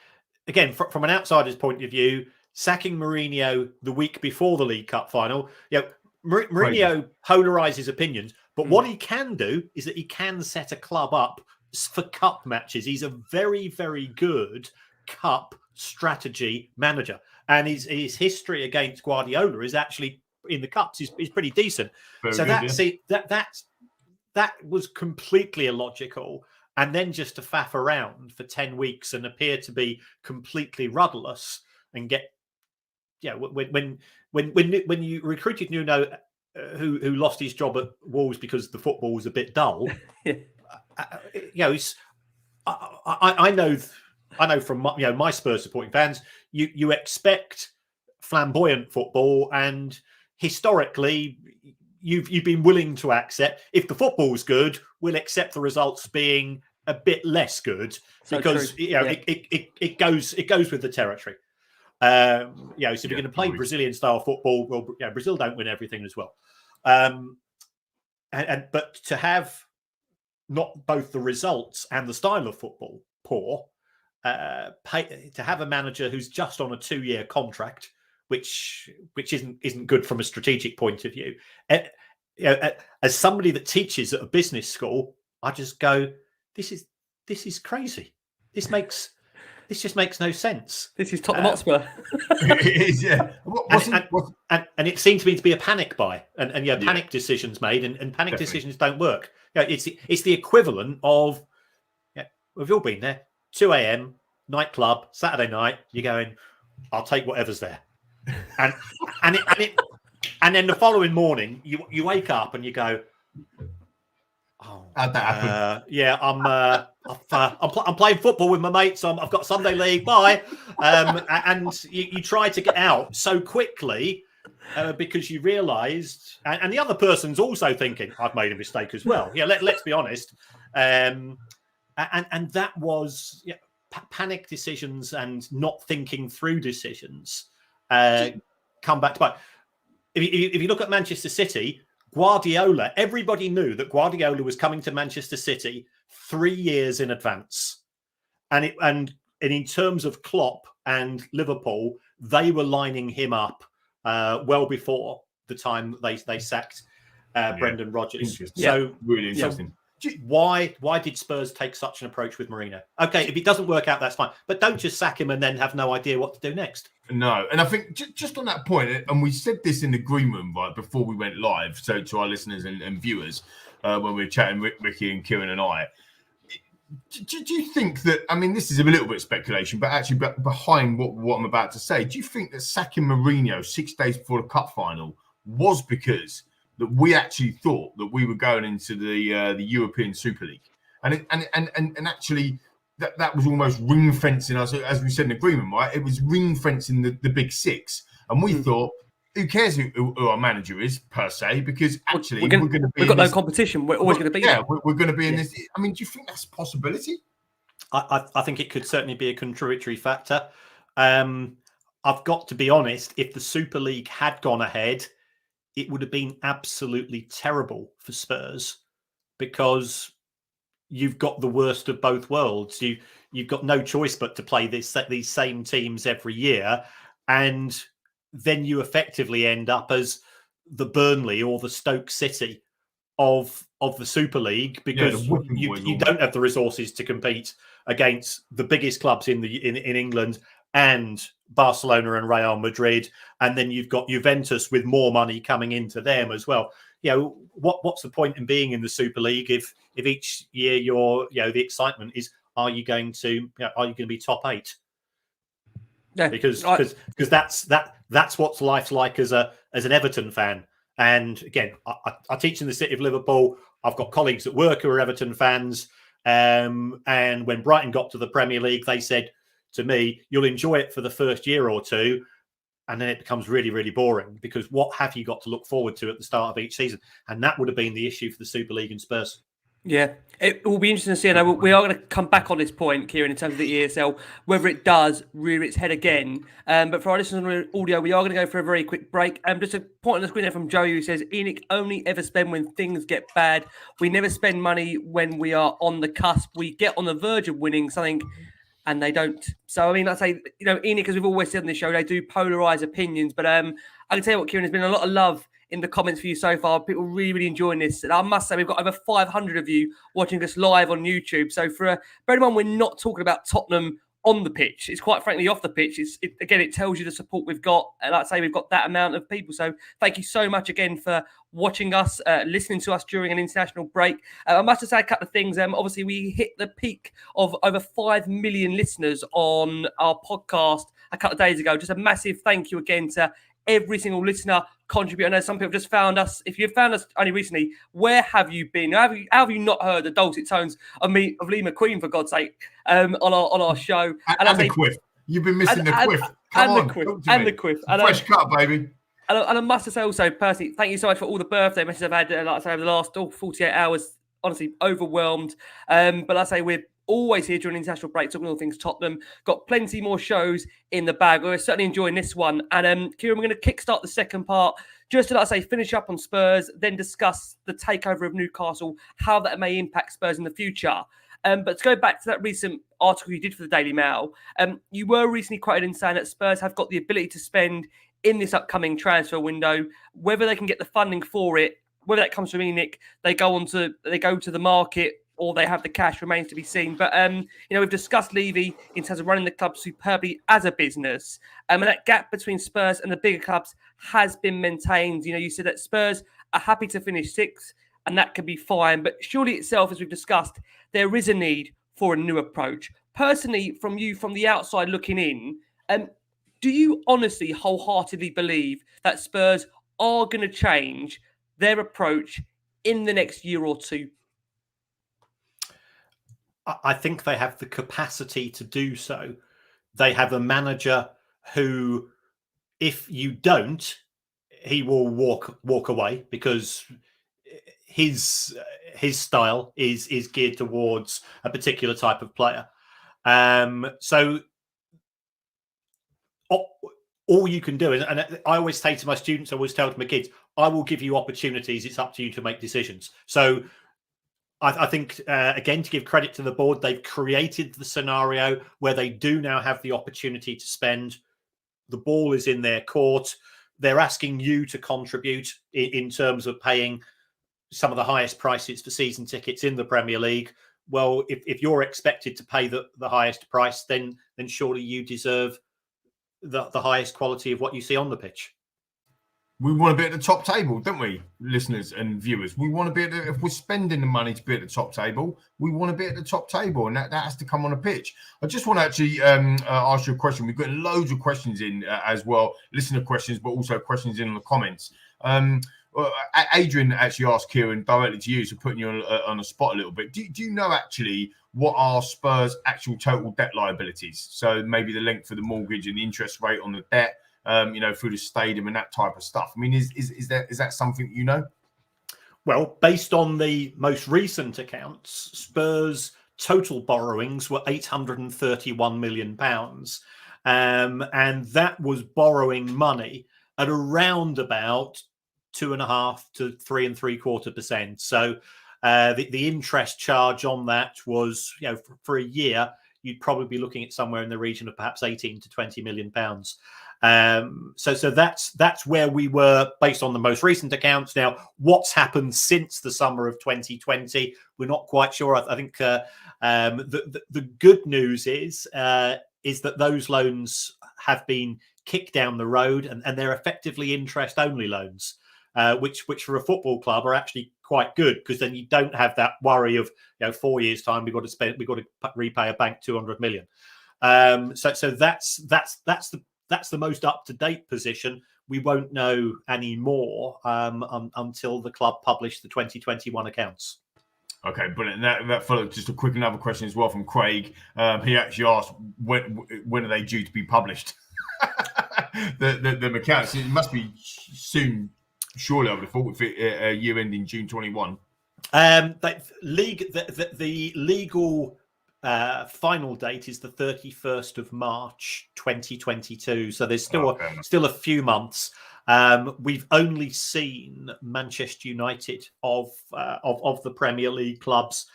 [SPEAKER 3] again from an outsider's point of view, sacking Mourinho the week before the League Cup final. You know, Mourinho polarizes opinions, but what he can do is that he can set a club up for cup matches. He's a very, very good cup strategy manager, and his history against Guardiola is actually in the cups is pretty decent. That was completely illogical. And then just to faff around for 10 weeks and appear to be completely rudderless and get, when you recruited Nuno, who lost his job at Wolves because the football was a bit dull, I know from my Spurs supporting fans, you expect flamboyant football, and historically you've been willing to accept if the football's good, we'll accept the results being a bit less good because it goes with the territory. So if you're going to play Brazilian style football, well, Brazil don't win everything as well. But to have not both the results and the style of football poor, to have a manager who's just on a 2-year contract, which isn't good from a strategic point of view. As somebody that teaches at a business school, I just go, this is crazy. This just makes no sense.
[SPEAKER 1] This is Tottenham Hotspur.
[SPEAKER 2] It is, yeah.
[SPEAKER 3] And it seemed to me to be a panic buy, and panic decisions made, and panic decisions don't work. It's the equivalent of, we've all been there, 2 a.m. nightclub, Saturday night. You're going, I'll take whatever's there, and then the following morning you wake up and you go, oh,
[SPEAKER 2] how'd that happen?
[SPEAKER 3] I'm playing football with my mates. I've got Sunday league. Bye. And you try to get out so quickly because you realised, and the other person's also thinking, I've made a mistake as well. Let's be honest. And that was panic decisions and not thinking through decisions come back to bite. If you look at Manchester City, Guardiola, everybody knew that Guardiola was coming to Manchester City 3 years in advance. And in terms of Klopp and Liverpool, they were lining him up well before the time they sacked Brendan Rodgers. So
[SPEAKER 2] really interesting.
[SPEAKER 3] Why did Spurs take such an approach with Mourinho? Okay, if it doesn't work out, that's fine. But don't just sack him and then have no idea what to do next.
[SPEAKER 2] No, and I think just on that point, and we said this in the green room right before we went live, so to our listeners and viewers, when we were chatting, Ricky and Kieran and I, Do you think that, I mean, this is a little bit of speculation, but actually behind what I'm about to say, do you think that sacking Mourinho 6 days before the cup final was because that we actually thought that we were going into the European Super League? And actually that was almost ring fencing us, as we said in agreement, right? It was ring fencing the big six. And we thought, who cares who our manager is per se? Because actually, we're going to be.
[SPEAKER 1] We've got no competition. We're always going to be there.
[SPEAKER 2] We're going to be in this. I mean, do you think that's a possibility?
[SPEAKER 3] I think it could certainly be a contributory factor. I've got to be honest. If the Super League had gone ahead, it would have been absolutely terrible for Spurs because you've got the worst of both worlds. You've got no choice but to play these same teams every year, and then you effectively end up as the Burnley or the Stoke City of the Super League because you don't have the resources to compete against the biggest clubs in England and Barcelona and Real Madrid, and then you've got Juventus with more money coming into them as well. You know, what's the point in being in the Super League if each year the excitement is, are you going to be top 8? Yeah, because that's what life's like as an Everton fan. And again, I teach in the city of Liverpool. I've got colleagues at work who are Everton fans. And when Brighton got to the Premier League, they said to me, "You'll enjoy it for the first year or two, and then it becomes really, really boring because what have you got to look forward to at the start of each season?" And that would have been the issue for the Super League and Spurs.
[SPEAKER 1] Yeah, it will be interesting to see. And we are going to come back on this point, Kieran, in terms of the ESL, whether it does rear its head again. But for our listeners on audio, we are going to go for a very quick break. Just a point on the screen there from Joey who says, ENIC only ever spend when things get bad. We never spend money when we are on the cusp. We get on the verge of winning something and they don't. So, I mean, I'd say, ENIC, as we've always said on this show, they do polarise opinions. But I can tell you what, Kieran, there's been a lot of love in the comments for you so far. People really, really enjoying this. And I must say, we've got over 500 of you watching us live on YouTube. So for bear in mind, we're not talking about Tottenham on the pitch. It's quite frankly off the pitch. Again, it tells you the support we've got. And like I say, we've got that amount of people. So thank you so much again for watching us, listening to us during an international break. I must just say a couple of things. Obviously, we hit the peak of over 5 million listeners on our podcast a couple of days ago. Just a massive thank you again to every single listener contribute. I know some people just found us. If you've found us only recently, where have you been? How have you not heard the dulcet tones of Lee McQueen, for God's sake, on our show?
[SPEAKER 2] And the quiff. You've been missing the quiff.
[SPEAKER 1] The quiff.
[SPEAKER 2] Fresh cut, baby.
[SPEAKER 1] And I must say also, personally, thank you so much for all the birthday messages I've had, like I say, over the last 48 hours. Honestly, overwhelmed. But like I say, we're always here during international break, talking all things Tottenham. Got plenty more shows in the bag. We're certainly enjoying this one. And Kieran, we're going to kickstart the second part, just to, like I say, finish up on Spurs, then discuss the takeover of Newcastle, how that may impact Spurs in the future. But to go back to that recent article you did for the Daily Mail, you were recently quoted in saying that Spurs have got the ability to spend in this upcoming transfer window. Whether they can get the funding for it, whether that comes from ENIC, they go to the market, or they have the cash, remains to be seen. But, we've discussed Levy in terms of running the club superbly as a business. And that gap between Spurs and the bigger clubs has been maintained. You said that Spurs are happy to finish 6th, and that can be fine. But surely itself, as we've discussed, there is a need for a new approach. Personally, from the outside looking in, do you honestly, wholeheartedly believe that Spurs are going to change their approach in the next year or two?
[SPEAKER 3] I think they have the capacity to do so. They have a manager who, if you don't, he will walk away because his style is geared towards a particular type of player. So all you can do, and I always say to my students, I always tell to my kids, I will give you opportunities. It's up to you to make decisions. So I think, again, to give credit to the board, they've created the scenario where they do now have the opportunity to spend. The ball is in their court. They're asking you to contribute in terms of paying some of the highest prices for season tickets in the Premier League. Well, if you're expected to pay the highest price, then surely you deserve the highest quality of what you see on the pitch.
[SPEAKER 2] We want to be at the top table, don't we, listeners and viewers? We want to be if we're spending the money to be at the top table, we want to be at the top table, and that has to come on a pitch. I just want to actually ask you a question. We've got loads of questions in as well, listener questions, but also questions in the comments. Adrian actually asked Kieran directly to you, so putting you on a spot a little bit. Do you know actually what are Spurs' actual total debt liabilities? So maybe the length of the mortgage and the interest rate on the debt, through the stadium and that type of stuff. I mean, is that something you know?
[SPEAKER 3] Well, based on the most recent accounts, Spurs' total borrowings were £831 million. And that was borrowing money at around about 2.5% to 3.75%. So the interest charge on that was, for a year, you'd probably be looking at somewhere in the region of perhaps 18 to 20 million pounds. So that's where we were based on the most recent accounts. Now, what's happened since the summer of 2020, we're not quite sure. I think the good news is that those loans have been kicked down the road, and they're effectively interest-only loans, which for a football club are actually quite good, because then you don't have that worry of 4 years' time we've got to repay a bank 200 million. So that's the most up-to-date position. We won't know any more until the club publish the 2021 accounts.
[SPEAKER 2] Okay, brilliant. That followed just a quick another question as well from Craig. He actually asked when are they due to be published? the accounts. It must be soon, surely. I would have thought with year ending June 21.
[SPEAKER 3] The legal final date is the 31st of March 2022. So there's still a few months. We've only seen Manchester United of the Premier League clubs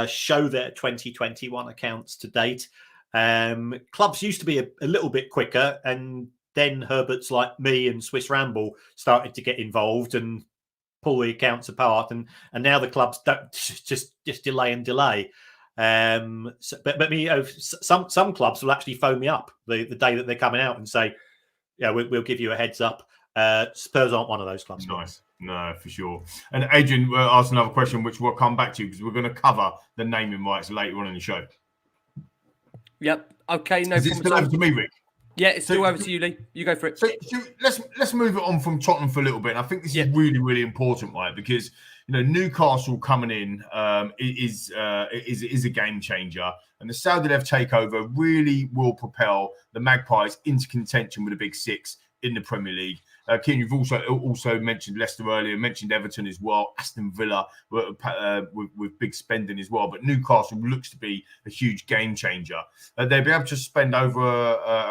[SPEAKER 3] show their 2021 accounts to date. Clubs used to be a little bit quicker, and then Herberts like me and Swiss Ramble started to get involved and pull the accounts apart, and now the clubs don't just delay and delay. But some clubs will actually phone me up the day that they're coming out and say, we'll give you a heads up. Spurs aren't one of those clubs.
[SPEAKER 2] Nice. No, for sure. And Adrian asked another question, which we'll come back to because we're going to cover the naming rights later on in the show.
[SPEAKER 1] Yep. Okay. No
[SPEAKER 2] problem. Is it still over to me, Rick?
[SPEAKER 1] Yeah, it's still over to you, Lee. You go for it.
[SPEAKER 2] So let's move it on from Tottenham for a little bit. And I think this is really, really important, right? Because Newcastle coming in is a game changer, and the Saudi Lev takeover really will propel the Magpies into contention with the Big Six in the Premier League. Kieran, you've also mentioned Leicester earlier, mentioned Everton as well, Aston Villa with big spending as well. But Newcastle looks to be a huge game changer. They'll be able to spend over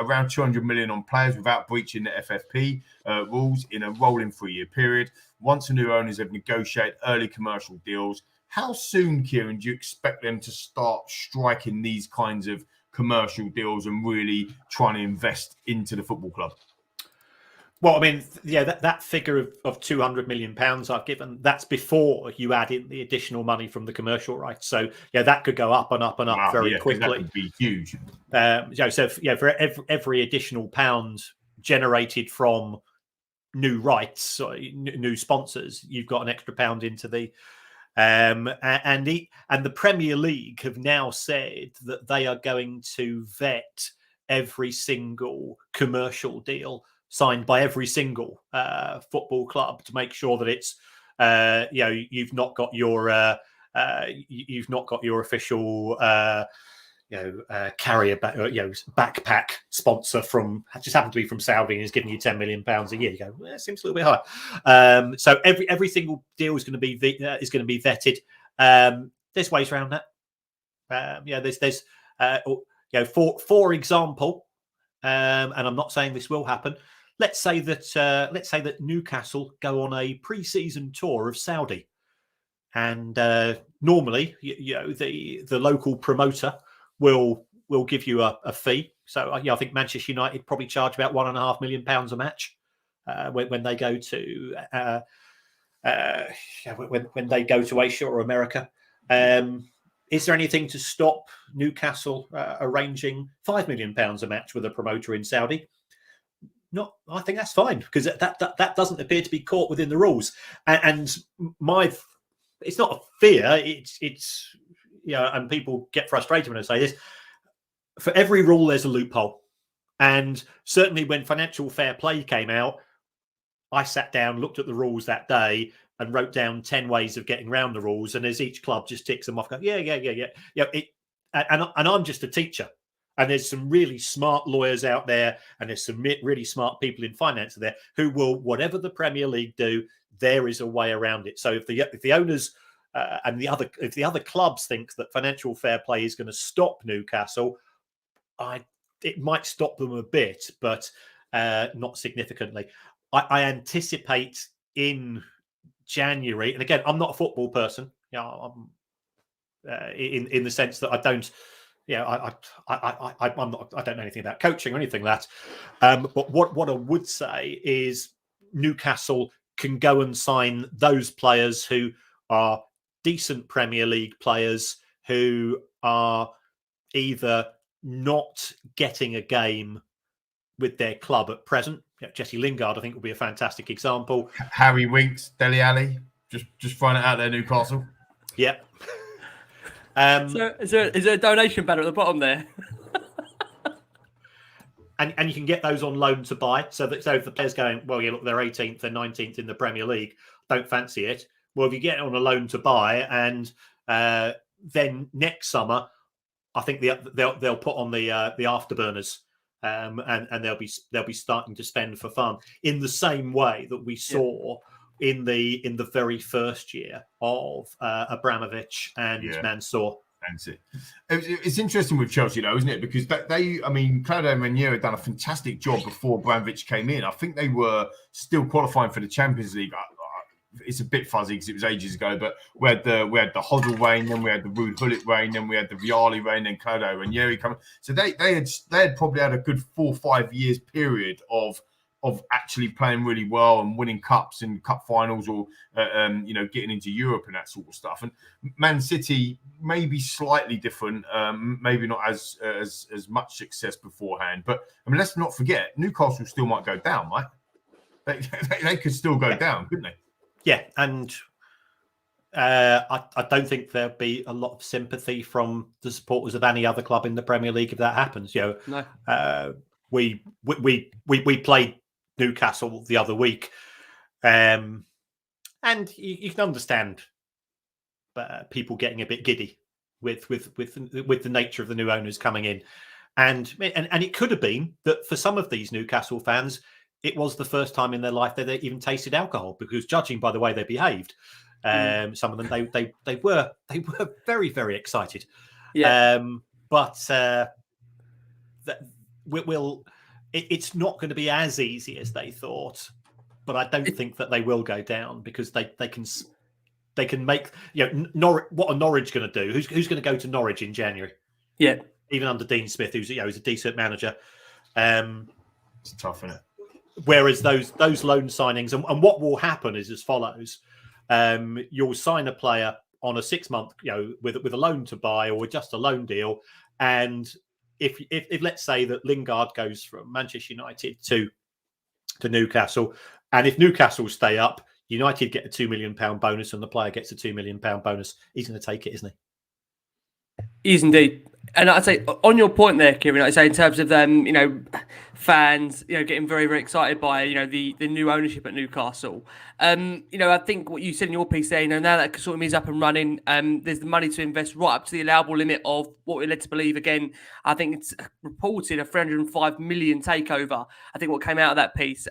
[SPEAKER 2] around 200 million on players without breaching the FFP rules in a rolling 3-year period. Once the new owners have negotiated early commercial deals, how soon, Kieran, do you expect them to start striking these kinds of commercial deals and really trying to invest into the football club?
[SPEAKER 3] Well, I mean, that figure of £200 million I've given, that's before you add in the additional money from the commercial rights. So, that could go up and up and up very quickly.
[SPEAKER 2] That would be huge.
[SPEAKER 3] For every additional pound generated from new rights, new sponsors, you've got an extra pound into the and the Premier League have now said that they are going to vet every single commercial deal signed by every single football club to make sure that it's you've not got your official carrier backpack sponsor from just happened to be from Saudi and is giving you £10 million a year. You go, well, that seems a little bit high. So every single deal is going to be vetted. There's ways around that. For example, and I'm not saying this will happen. Let's say that Newcastle go on a pre-season tour of Saudi, and normally, the local promoter will give you a fee. So I think Manchester United probably charge about £1.5 million a match when they go to when they go to Asia or America. Is there anything to stop Newcastle arranging £5 million a match with a promoter in Saudi? I think that's fine, because that doesn't appear to be caught within the rules. And it's not a fear. It's and people get frustrated when I say this. For every rule, there's a loophole. And certainly when financial fair play came out, I sat down, looked at the rules that day, and wrote down 10 ways of getting around the rules. And as each club just ticks them off, go, yeah. And I'm just a teacher. And there's some really smart lawyers out there, and there's some really smart people in finance there who will, whatever the Premier League do, there is a way around it. So if the owners and if the other clubs think that financial fair play is going to stop Newcastle, it might stop them a bit, but not significantly. I anticipate in January, and again, I'm not a football person. I'm in the sense that I don't. I'm not. I don't know anything about coaching or anything like that. But what I would say is Newcastle can go and sign those players who are decent Premier League players who are either not getting a game with their club at present. Jesse Lingard, I think, will be a fantastic example.
[SPEAKER 2] Harry Winks, Dele Alli, just throwing it out there, Newcastle.
[SPEAKER 3] Yeah.
[SPEAKER 1] So is there a donation banner at the bottom there?
[SPEAKER 3] and you can get those on loan to buy. So if the player's going, well, yeah, look, they're 18th, they're 19th in the Premier League, don't fancy it. Well, if you get it on a loan to buy, and then next summer, I think they'll put on the afterburners, and they'll be starting to spend for fun in the same way that we saw in the very first year of Abramovich and Mansour.
[SPEAKER 2] It's interesting with Chelsea, though, isn't it? Because Claudio Ranieri had done a fantastic job before Abramovich came in. I think they were still qualifying for the Champions League. It's a bit fuzzy because it was ages ago, but we had the Hoddle reign, then we had the Ruud Gullit reign, then we had the Vialli reign, then Claudio Ranieri coming. So they had probably had a good 4 or 5 years period of actually playing really well and winning cups and cup finals, or getting into Europe and that sort of stuff. And Man City maybe slightly different, maybe not as much success beforehand. But let's not forget, Newcastle still might go down, right? They could still go down, couldn't they?
[SPEAKER 3] Yeah, and I don't think there'll be a lot of sympathy from the supporters of any other club in the Premier League if that happens. No. We played Newcastle the other week, and you can understand people getting a bit giddy with the nature of the new owners coming in, and it could have been that for some of these Newcastle fans, it was the first time in their life that they even tasted alcohol, because judging by the way they behaved, some of them they were very, very excited. Yeah. It's not going to be as easy as they thought, but I don't think that they will go down, because they can make what are Norwich going to do? Who's going to go to Norwich in January? Yeah, even under Dean Smith, who's a decent manager.
[SPEAKER 2] It's tough, isn't it?
[SPEAKER 3] Whereas those loan signings, and what will happen is as follows: you'll sign a player on a 6-month, with a loan to buy or just a loan deal, and if let's say that Lingard goes from Manchester United to Newcastle, and if Newcastle stay up, United get a £2 million bonus, and the player gets a £2 million bonus. He's going to take it, isn't he?
[SPEAKER 1] He is indeed. And I'd say on your point there, Kieran, I'd say in terms of them, fans, getting very, very excited by, the new ownership at Newcastle. I think what you said in your piece there, now that sort of is up and running, there's the money to invest right up to the allowable limit of what we're led to believe. Again, I think it's reported a 305 million takeover. I think what came out of that piece.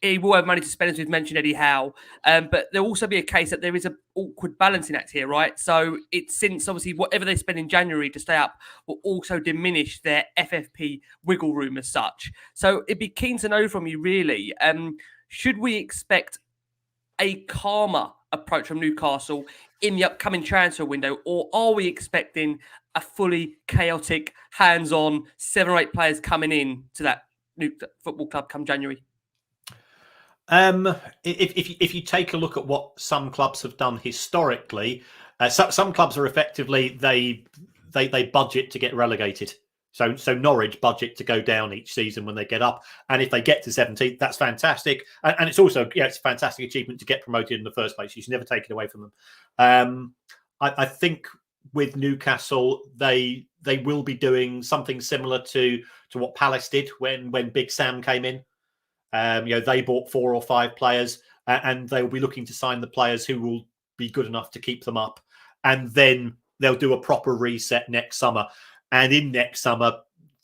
[SPEAKER 1] He will have money to spend, as we've mentioned, Eddie Howe. But there'll also be a case that there is an awkward balancing act here, right? So it's since obviously whatever they spend in January to stay up will also diminish their FFP wiggle room as such. So it'd be keen to know from you, really, should we expect a calmer approach from Newcastle in the upcoming transfer window, or are we expecting a fully chaotic, hands-on 7 or 8 players coming in to that new football club come January?
[SPEAKER 3] If you take a look at what some clubs have done historically, some clubs are effectively they budget to get relegated. So Norwich budget to go down each season when they get up, and if they get to 17th, that's fantastic. And it's also it's a fantastic achievement to get promoted in the first place. You should never take it away from them. I think with Newcastle, they will be doing something similar to what Palace did when Big Sam came in. They bought 4 or 5 players, and they'll be looking to sign the players who will be good enough to keep them up, and then they'll do a proper reset next summer. And in next summer,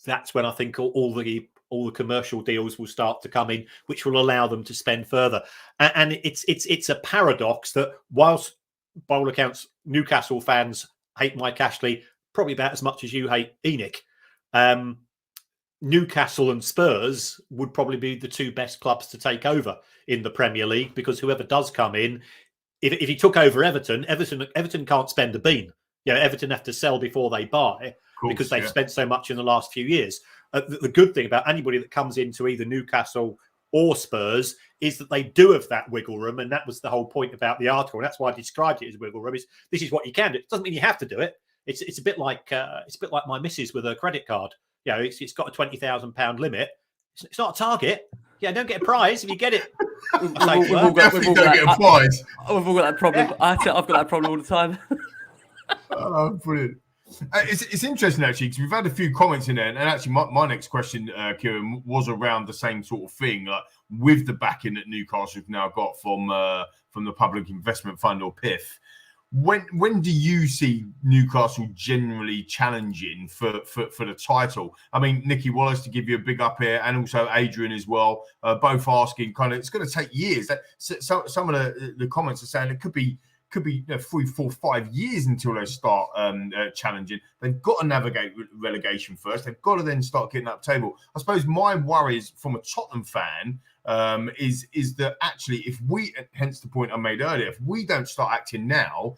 [SPEAKER 3] that's when I think all the commercial deals will start to come in, which will allow them to spend further. And it's a paradox that whilst, by all accounts, Newcastle fans hate Mike Ashley probably about as much as you hate ENIC, Newcastle and Spurs would probably be the 2 best clubs to take over in the Premier League, because whoever does come in, if he took over Everton can't spend a bean. Everton have to sell before they buy, because they've spent so much in the last few years. The good thing about anybody that comes into either Newcastle or Spurs is that they do have that wiggle room, and that was the whole point about the article. And that's why I described it as wiggle room. This is what you can do. It doesn't mean you have to do it. It's a bit like my missus with her credit card. It's got a £20,000 limit. It's not a target. Don't get a prize if you get it.
[SPEAKER 1] We've all got that problem.
[SPEAKER 2] Yeah.
[SPEAKER 1] I've got that problem all the time.
[SPEAKER 2] Oh, brilliant. It's interesting, actually, because we've had a few comments in there, and actually my next question, Kieran, was around the same sort of thing, like with the backing that Newcastle have now got from the Public Investment Fund, or PIF. When do you see Newcastle generally challenging for the title? I mean, Nicky Wallace, to give you a big up here, and also Adrian as well, both asking it's going to take years. Some of the comments are saying it could be 3, 4, 5 years until they start challenging. They've got to navigate relegation first. They've got to then start getting up table. I suppose my worries from a Tottenham fan is that actually, if we, hence the point I made earlier, if we don't start acting now,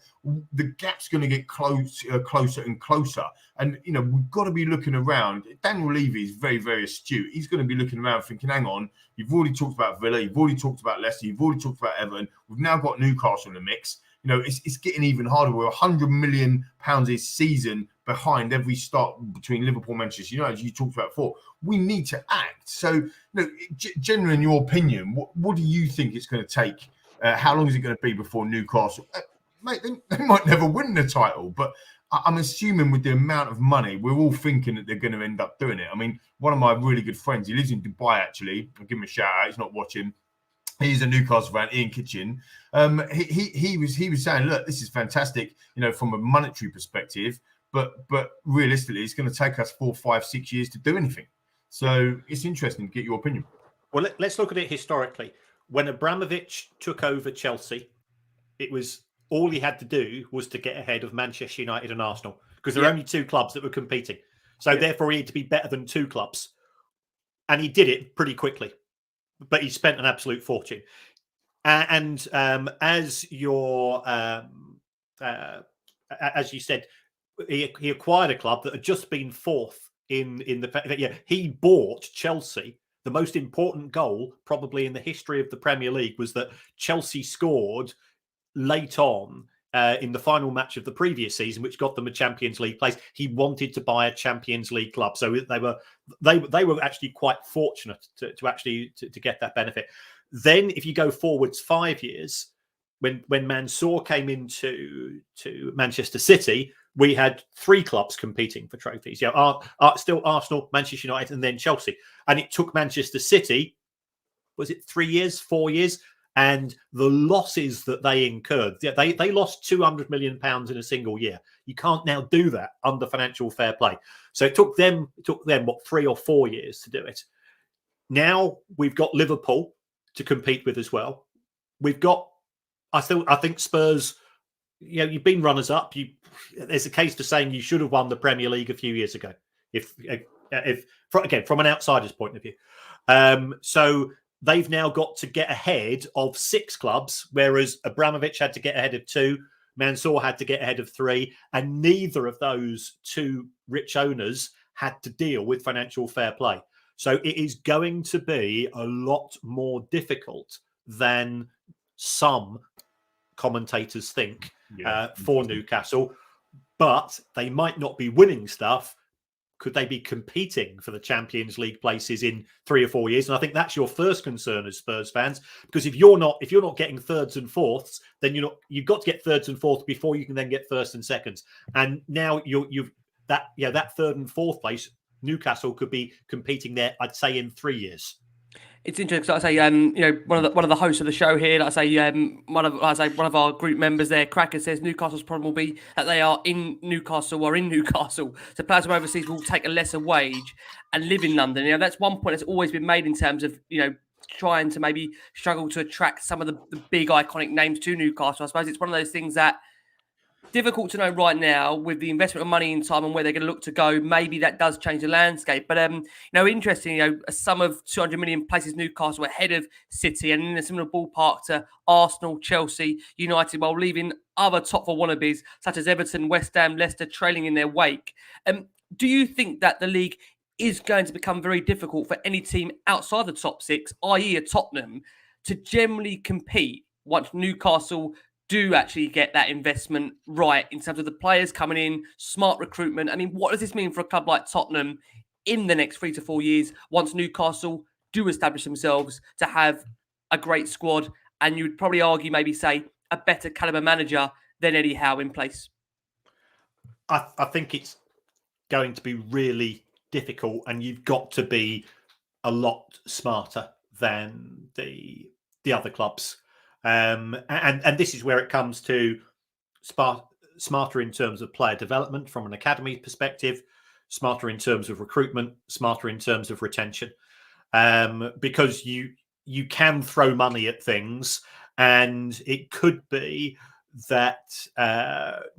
[SPEAKER 2] the gap's going to get closer and closer. And we've got to be looking around. Daniel Levy is very, very astute. He's going to be looking around thinking, hang on, you've already talked about Villa, you've already talked about Leicester, you've already talked about Everton. We've now got Newcastle in the mix. It's getting even harder. We're £100 million this season behind every start between Liverpool and Manchester United, as you talked about before. We need to act. So, generally, in your opinion, what do you think it's going to take? How long is it going to be before Newcastle? Mate, they might never win the title, but I'm assuming with the amount of money, we're all thinking that they're going to end up doing it. I mean, one of my really good friends, he lives in Dubai, actually. I'll give him a shout out. He's not watching. He's a Newcastle fan, Ian Kitchen. He was saying, look, this is fantastic, from a monetary perspective, but realistically, it's going to take us 4, 5, 6 years to do anything. So it's interesting to get your opinion.
[SPEAKER 3] Well, let's look at it historically. When Abramovich took over Chelsea, it was all he had to do was to get ahead of Manchester United and Arsenal, because there were only 2 clubs that were competing. So therefore, he had to be better than 2 clubs, and he did it pretty quickly. But he spent an absolute fortune. And as you said, he acquired a club that had just been 4th in the. He bought Chelsea. The most important goal, probably in the history of the Premier League, was that Chelsea scored late on in the final match of the previous season, which got them a Champions League place. He wanted to buy a Champions League club, so they were actually quite fortunate to get that benefit. Then, if you go forwards 5 years, when Mansour came into Manchester City, we had 3 clubs competing for trophies. Still Arsenal, Manchester United, and then Chelsea. And it took Manchester City, was it 3 years, 4 years? And the losses that they incurred, they lost £200 million in a single year. You can't now do that under financial fair play. So it took them 3 or 4 years to do it. Now we've got Liverpool to compete with as well. We've got, I think Spurs, you've been runners up. There's a case for saying you should have won the Premier League a few years ago. If again, from an outsider's point of view. So they've now got to get ahead of 6 clubs, whereas Abramovich had to get ahead of 2, Mansour had to get ahead of 3, and neither of those 2 rich owners had to deal with financial fair play. So it is going to be a lot more difficult than some commentators think for Newcastle, but they might not be winning stuff could they be competing for the Champions League places in 3 or 4 years? And I think that's your first concern as Spurs fans, because if you're not getting thirds and fourths, then you've got to get thirds and fourths before you can then get first and seconds. And now that third and fourth place, Newcastle could be competing there, I'd say, in 3 years.
[SPEAKER 1] It's interesting. Like I say, one of the hosts of the show here, like I say, one of our group members there, Cracker, says Newcastle's problem will be that they are in Newcastle or in Newcastle. So players from overseas will take a lesser wage and live in London. That's one point that's always been made in terms of trying to maybe struggle to attract some of the big iconic names to Newcastle. I suppose it's one of those things that difficult to know right now with the investment of money and time and where they're going to look to go. Maybe that does change the landscape. But, interesting, a sum of 200 million places Newcastle ahead of City and in a similar ballpark to Arsenal, Chelsea, United, while leaving other top four wannabes such as Everton, West Ham, Leicester trailing in their wake. Do you think that the league is going to become very difficult for any team outside the top six, i.e. a Tottenham, to generally compete once Newcastle do actually get that investment right in terms of the players coming in, smart recruitment? I mean, what does this mean for a club like Tottenham in the next 3 to 4 years once Newcastle do establish themselves to have a great squad and you would probably argue, maybe say, a better caliber manager than Eddie Howe in place?
[SPEAKER 3] I think it's going to be really difficult, and you've got to be a lot smarter than the other clubs. And this is where it comes to smarter in terms of player development from an academy perspective, smarter in terms of recruitment, smarter in terms of retention, because you can throw money at things, and it could be that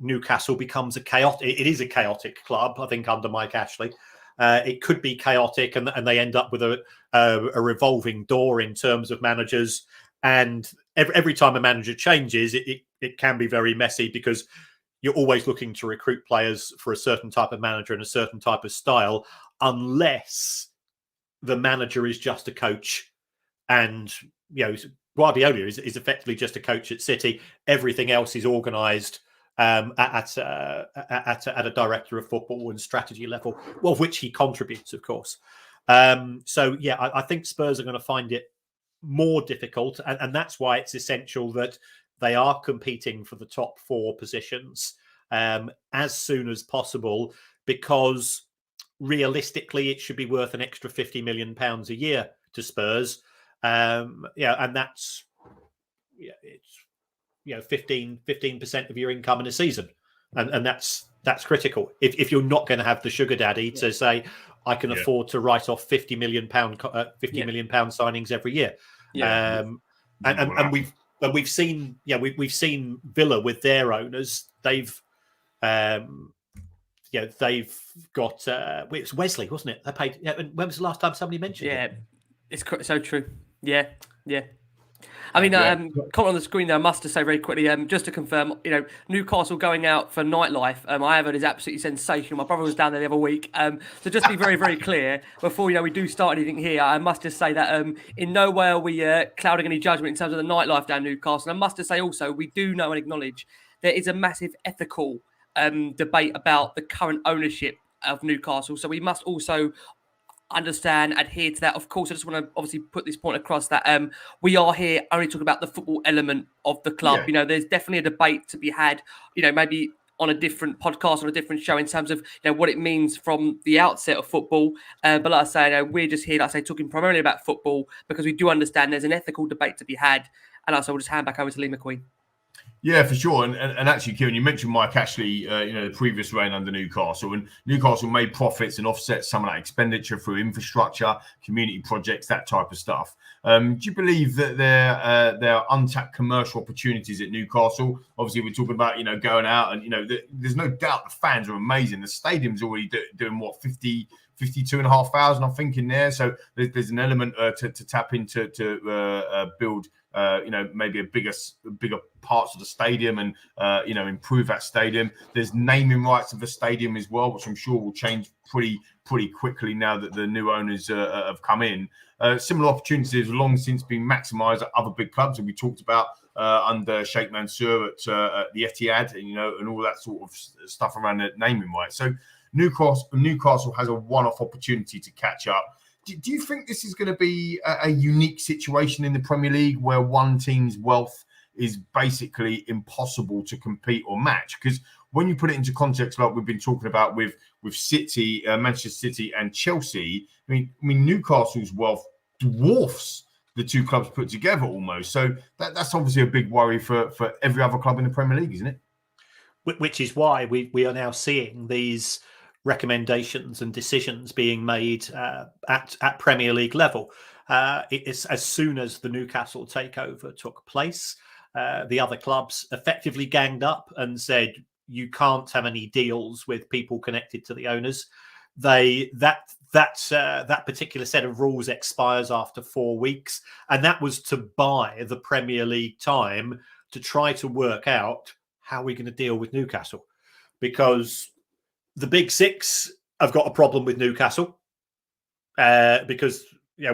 [SPEAKER 3] Newcastle becomes it is a chaotic club, I think, under Mike Ashley. It could be chaotic, and they end up with a revolving door in terms of managers. And every time a manager changes, it can be very messy, because you're always looking to recruit players for a certain type of manager and a certain type of style, unless the manager is just a coach. And Guardiola is effectively just a coach at City. Everything else is organised at a director of football and strategy level, of which he contributes, of course. I think Spurs are going to find it more difficult, and that's why it's essential that they are competing for the top 4 positions as soon as possible, because realistically it should be worth an extra £50 million a year to Spurs. And that's it's 15% of your income in a season, and that's critical if you're not going to have the sugar daddy to say, I can afford to write off £50 million signings every year. And we've seen Villa with their owners. They've got it's Wesley, wasn't it? They paid. When was the last time somebody mentioned it?
[SPEAKER 1] Yeah, it's so true. Yeah. I mean, comment on the screen there. I must just say very quickly, just to confirm, Newcastle going out for nightlife. I have heard is absolutely sensational. My brother was down there the other week. So just to be very, very clear, before we do start anything here, I must just say that in no way are we clouding any judgment in terms of the nightlife down Newcastle. And I must just say also, we do know and acknowledge there is a massive ethical debate about the current ownership of Newcastle. So we must also understand, adhere to that. Of course, I just want to obviously put this point across that we are here only talking about the football element of the club. There's definitely a debate to be had, maybe on a different podcast, on a different show, in terms of what it means from the outset of football. But like I say, we're just here, talking primarily about football, because we do understand there's an ethical debate to be had. And also, we'll just hand back over to Lee McQueen.
[SPEAKER 2] Yeah, for sure. And actually, Kieran, you mentioned Mike Ashley, the previous reign under Newcastle, and Newcastle made profits and offset some of that expenditure through infrastructure, community projects, that type of stuff. Do you believe that there are untapped commercial opportunities at Newcastle? Obviously, we're talking about, going out, and, there's no doubt the fans are amazing. The stadium's already doing, 52,500, I think, in there. So there's an element to tap into to build maybe a bigger parts of the stadium and improve that stadium. There's naming rights of the stadium as well, which I'm sure will change pretty quickly now that the new owners have come in. Similar opportunities have long since been maximised at other big clubs, and we talked about under Sheikh Mansour at the Etihad, and all that sort of stuff around the naming rights. So Newcastle has a one-off opportunity to catch up. Do you think this is going to be a unique situation in the Premier League where one team's wealth is basically impossible to compete or match? Because when you put it into context, like we've been talking about with City, Manchester City, and Chelsea, I mean Newcastle's wealth dwarfs the two clubs put together almost. So that's obviously a big worry for every other club in the Premier League, isn't it?
[SPEAKER 3] Which is why we are now seeing these recommendations and decisions being made at Premier League level. It's as soon as the Newcastle takeover took place, the other clubs effectively ganged up and said, you can't have any deals with people connected to the owners. That particular set of rules expires after 4 weeks, and that was to buy the Premier League time to try to work out how we're going to deal with Newcastle, because the big six have got a problem with Newcastle because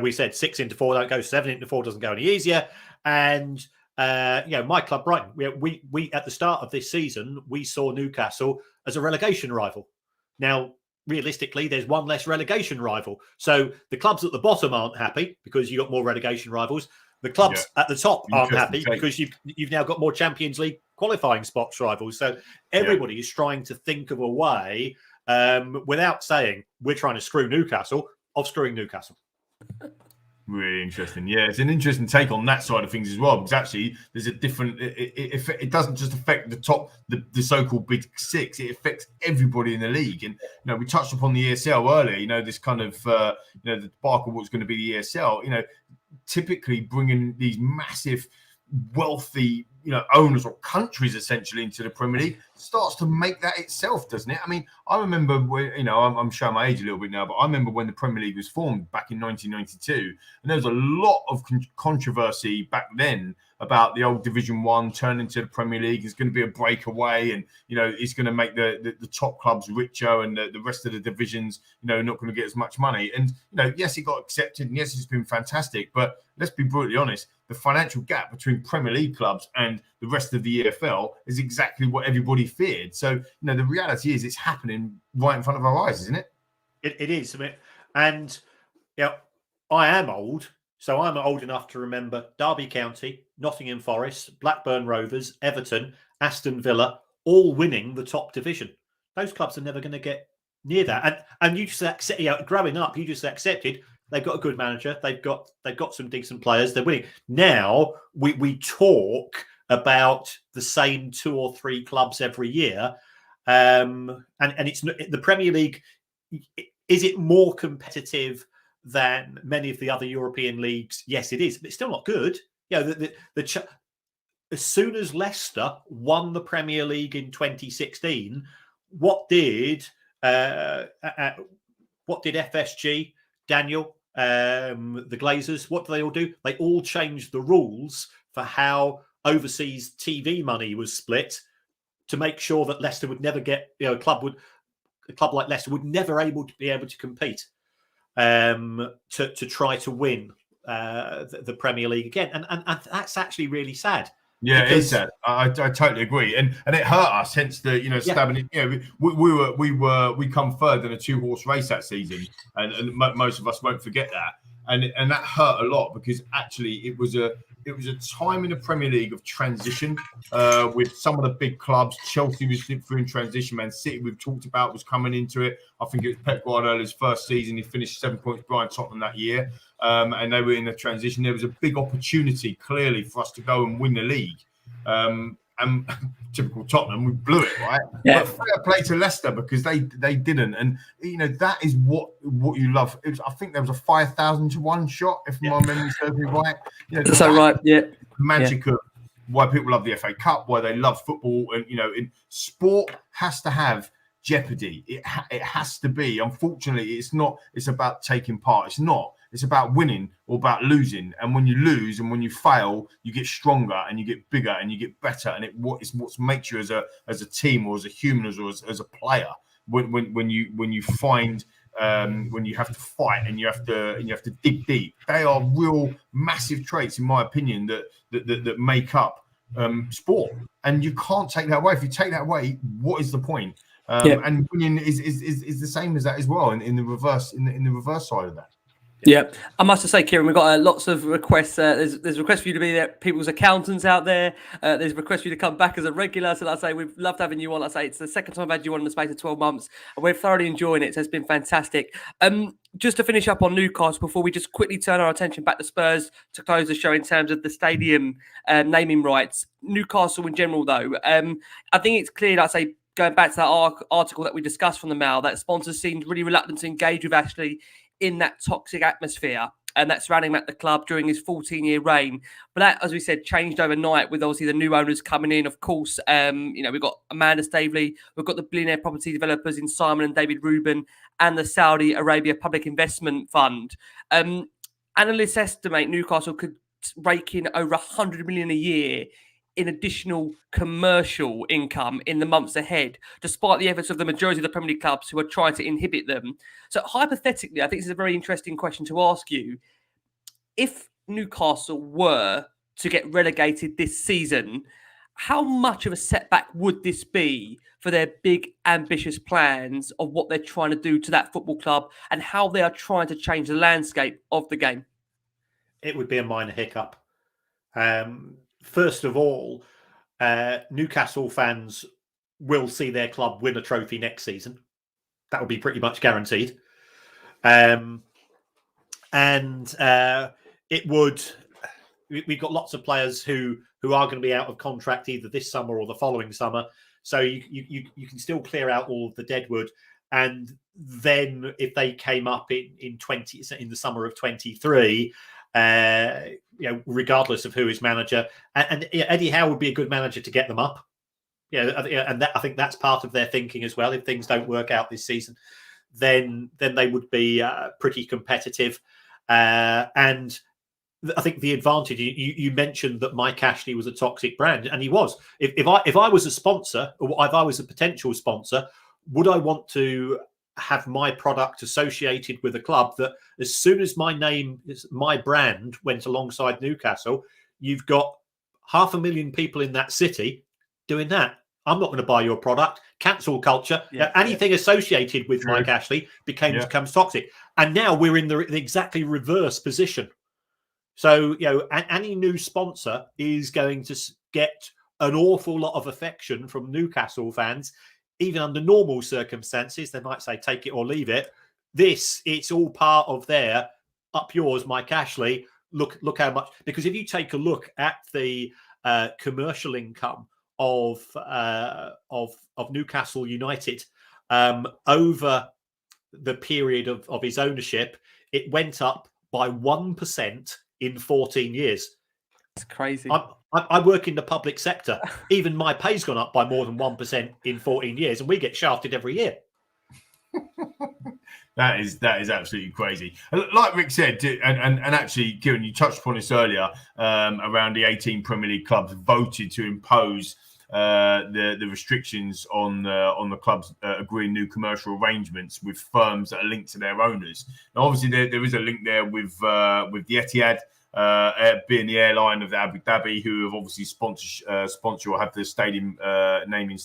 [SPEAKER 3] we said 6 into 4 don't go, 7 into 4 doesn't go any easier, and my club Brighton, we at the start of this season we saw Newcastle as a relegation rival. Now, realistically, there's one less relegation rival, so the clubs at the bottom aren't happy because you've got more relegation rivals. The clubs at the top aren't happy because you've now got more Champions League qualifying spots rivals. So everybody is trying to think of a way, without saying we're trying to screw Newcastle, of screwing Newcastle.
[SPEAKER 2] Really interesting. Yeah, it's an interesting take on that side of things as well, because actually there's a different. It doesn't just affect the top, the so-called big six. It affects everybody in the league. And we touched upon the ESL earlier. This kind of the debacle what's going to be the ESL. Typically bringing these massive, wealthy, owners or countries essentially into the Premier League starts to make that itself, doesn't it? I mean, I remember when, I'm showing my age a little bit now, but I remember when the Premier League was formed back in 1992, and there was a lot of controversy back then about the old Division 1 turning into the Premier League. It's going to be a breakaway, and it's going to make the top clubs richer, and the rest of the divisions, not going to get as much money. And yes, it got accepted, and yes, it's been fantastic. But let's be brutally honest: the financial gap between Premier League clubs and the rest of the EFL is exactly what everybody feared. So the reality is, it's happening right in front of our eyes, isn't it?
[SPEAKER 3] It is. I mean, and I am old. So I'm old enough to remember Derby County, Nottingham Forest, Blackburn Rovers, Everton, Aston Villa, all winning the top division. Those clubs are never going to get near that. And you just accept, growing up, you just accepted they've got a good manager, they've got some decent players, they're winning. Now we talk about the same 2 or 3 clubs every year, and it's the Premier League. Is it more competitive than many of the other European leagues? Yes, it is, but it's still not good. As soon as Leicester won the Premier League in 2016, what did FSG, Daniel, the Glazers, what do they all do? They all changed the rules for how overseas TV money was split to make sure that Leicester would never get, a club like Leicester would never be able to compete. To try to win the Premier League again, and that's actually really sad.
[SPEAKER 2] Yeah, it is sad. I totally agree, and it hurt us. Hence the stabbing. We come third in a 2-horse race that season, and most of us won't forget that. And that hurt a lot because actually it was a time in the Premier League of transition with some of the big clubs. Chelsea was through in transition. Man City, we've talked about, was coming into it. I think it was Pep Guardiola's first season. He finished 7 points behind Tottenham that year, and they were in the transition. There was a big opportunity, clearly, for us to go and win the league. And typical Tottenham, we blew it, right? Yeah. But fair play to Leicester because they didn't, and that is what you love. I think there was a 5,000 to 1 shot, if my memory serves me right.
[SPEAKER 1] That's so right. Yeah,
[SPEAKER 2] magic of why people love the FA Cup, why they love football, and in sport has to have jeopardy. It has to be. Unfortunately, it's not. It's about taking part. It's not. It's about winning or about losing. And when you lose and when you fail, you get stronger and you get bigger and you get better. And it's what makes you as a team or as a human or as a player. When you find when you have to fight and you have to dig deep, they are real massive traits, in my opinion, that make up sport. And you can't take that away. If you take that away, what is the point? And winning is the same as that as well in the reverse the reverse side of that.
[SPEAKER 1] Yeah, I must say, Kieran, we've got lots of requests. There's requests for you to be there, people's accountants out there. There's requests for you to come back as a regular. So, like I say, we've loved having you on. Like I say, it's the second time I've had you on in the space of 12 months, and we're thoroughly enjoying it. So it's been fantastic. Just to finish up on Newcastle, before we just quickly turn our attention back to Spurs to close the show in terms of the stadium naming rights. Newcastle in general, though, I think it's clear. Like I say, going back to that article that we discussed from the Mail, that sponsors seemed really reluctant to engage with Ashley in that toxic atmosphere and that surrounding him at the club during his 14-year reign. But that, as we said, changed overnight with obviously the new owners coming in. Of course, we've got Amanda Stavely, we've got the billionaire property developers in Simon and David Rubin, and the Saudi Arabia Public Investment Fund. Analysts estimate Newcastle could rake in over 100 million a year in additional commercial income in the months ahead, despite the efforts of the majority of the Premier League clubs who are trying to inhibit them. So hypothetically, I think this is a very interesting question to ask you. If Newcastle were to get relegated this season, how much of a setback would this be for their big, ambitious plans of what they're trying to do to that football club and how they are trying to change the landscape of the game?
[SPEAKER 3] It would be a minor hiccup. First of all, Newcastle fans will see their club win a trophy next season. That would be pretty much guaranteed. It would. We've got lots of players who are going to be out of contract either this summer or the following summer. So you can still clear out all of the deadwood. And then if they came up in the summer of 23. Regardless of who is manager, and Eddie Howe would be a good manager to get them up. I think that's part of their thinking as well. If things don't work out this season, then they would be pretty competitive. And I think the advantage you mentioned that Mike Ashley was a toxic brand, and he was. If I was a sponsor, or if I was a potential sponsor, would I want to have my product associated with a club that as soon as my brand went alongside Newcastle, you've got 500,000 people in that city doing that? I'm not going to buy your product. Cancel culture. Anything associated with Mike Ashley becomes toxic. And now we're in the exactly reverse position. So, any new sponsor is going to get an awful lot of affection from Newcastle fans. Even under normal circumstances, they might say, take it or leave it. It's all part of their up yours, Mike Ashley. Look how much, because if you take a look at the commercial income of Newcastle United over the period of his ownership, it went up by 1% in 14 years.
[SPEAKER 1] It's crazy.
[SPEAKER 3] I work in the public sector. Even my pay's gone up by more than 1% in 14 years, and we get shafted every year.
[SPEAKER 2] That is absolutely crazy. Like Rick said, and actually, Kieran, you touched upon this earlier, around the 18 Premier League clubs voted to impose the restrictions on the clubs agreeing new commercial arrangements with firms that are linked to their owners. Now, obviously, there is a link there with the Etihad. Being the airline of the Abu Dhabi, who have obviously sponsor or have the stadium naming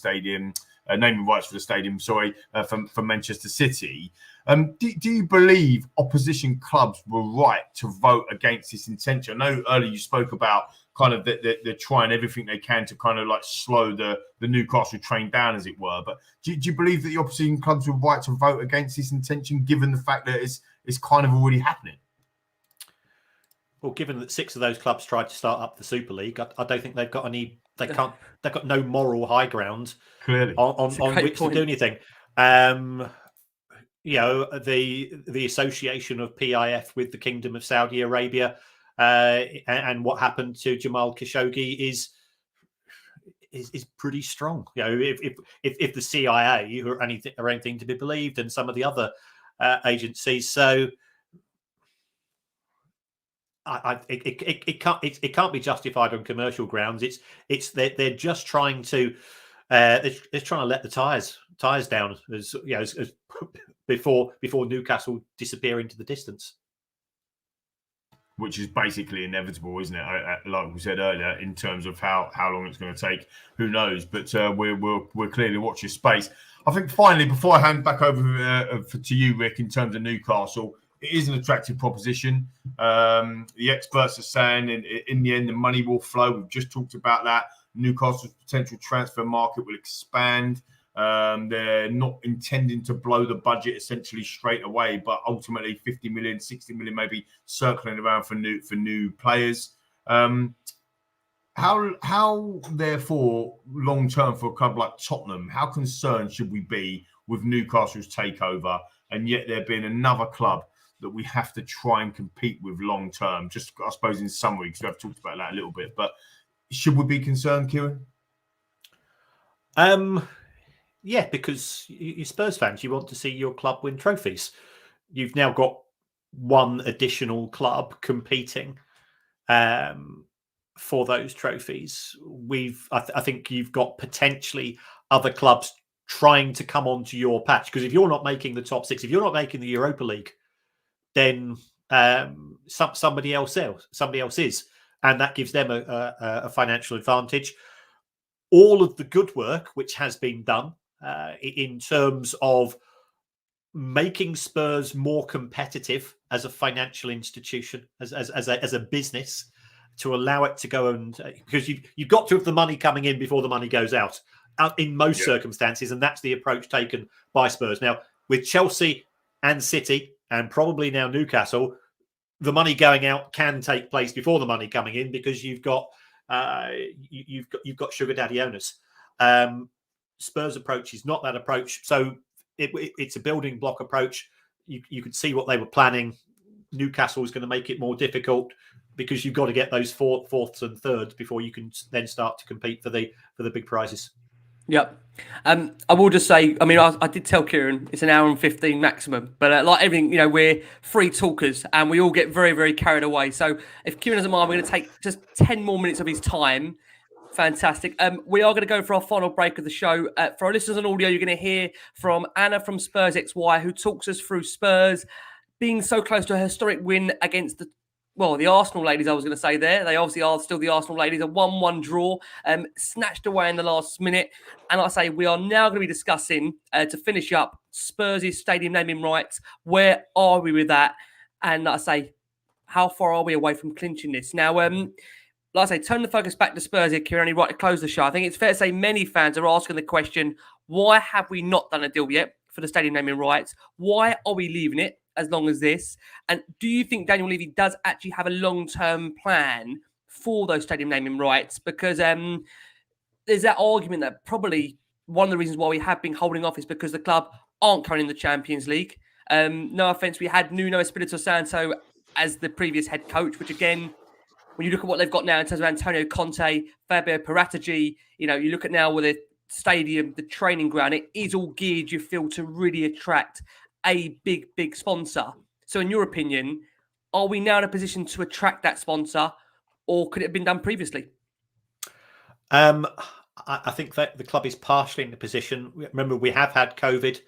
[SPEAKER 2] rights for the stadium. For Manchester City. Do you believe opposition clubs were right to vote against this intention? I know earlier you spoke about kind of they're trying everything they can to kind of like slow the Newcastle train down, as it were. But do you believe that the opposition clubs were right to vote against this intention, given the fact that it's kind of already happening?
[SPEAKER 3] Well, given that 6 of those clubs tried to start up the Super League, I don't think they've got any. They've got no moral high ground
[SPEAKER 2] clearly
[SPEAKER 3] on which to do anything. The association of PIF with the Kingdom of Saudi Arabia and what happened to Jamal Khashoggi is pretty strong. If the CIA or anything to be believed, and some of the other agencies, so. It can't be justified on commercial grounds. They're just trying to they're trying to let the tires down as before Newcastle disappear into the distance.
[SPEAKER 2] which is basically inevitable, isn't it? Like we said earlier, in terms of how long it's going to take, who knows? But we're clearly watching space. I think finally, before I hand back over to you, Rick, in terms of Newcastle, it is an attractive proposition. The experts are saying in the end, the money will flow. We've just talked about that. Newcastle's potential transfer market will expand. They're not intending to blow the budget essentially straight away, but ultimately 50 million, 60 million maybe circling around for new players. How therefore long term for a club like Tottenham, how concerned should we be with Newcastle's takeover, and yet there being another club that we have to try and compete with long term? Just I suppose in summary, because I've talked about that a little bit, but should we be concerned, Kieran?
[SPEAKER 3] Yeah, because you Spurs fans, you want to see your club win trophies. You've now got one additional club competing for those trophies. I think you've got potentially other clubs trying to come onto your patch, because if you're not making the top six, if you're not making the Europa League, then somebody else is, and that gives them a financial advantage. All of the good work which has been done in terms of making Spurs more competitive as a financial institution, as a business, to allow it to go and because you've got to have the money coming in before the money goes out in most circumstances, and that's the approach taken by Spurs. Now with Chelsea and City and probably now Newcastle, the money going out can take place before the money coming in, because you've got sugar daddy owners. Spurs' approach is not that approach, so it's a building block approach. You could see what they were planning. Newcastle is going to make it more difficult, because you've got to get those fourths and thirds before you can then start to compete for the big prizes.
[SPEAKER 1] Yep. I will just say, I mean, I did tell Kieran it's an hour and 15 maximum, but like everything, we're free talkers and we all get very, very carried away. So if Kieran doesn't mind, we're going to take just 10 more minutes of his time. Fantastic. We are going to go for our final break of the show. For our listeners on audio, you're going to hear from Anna from Spurs XY, who talks us through Spurs being so close to a historic win against the Arsenal ladies, I was going to say there. They obviously are still the Arsenal ladies. A 1-1 draw, snatched away in the last minute. And like I say, we are now going to be discussing, to finish up, Spurs' stadium naming rights. Where are we with that? And like I say, how far are we away from clinching this? Now, like I say, turn the focus back to Spurs here, Kieran, right to close the show. I think it's fair to say many fans are asking the question, why have we not done a deal yet for the stadium naming rights? Why are we leaving it as long as this? And do you think Daniel Levy does actually have a long-term plan for those stadium naming rights? Because there's that argument that probably one of the reasons why we have been holding off is because the club aren't currently in the Champions League. No offence, we had Nuno Espirito Santo as the previous head coach, which again, when you look at what they've got now in terms of Antonio Conte, Fabio Paratici, you look at now with the stadium, the training ground, it is all geared, you feel, to really attract a big sponsor. So in your opinion, are we now in a position to attract that sponsor, or could it have been done previously?
[SPEAKER 3] I think that the club is partially in the position. Remember, we have had COVID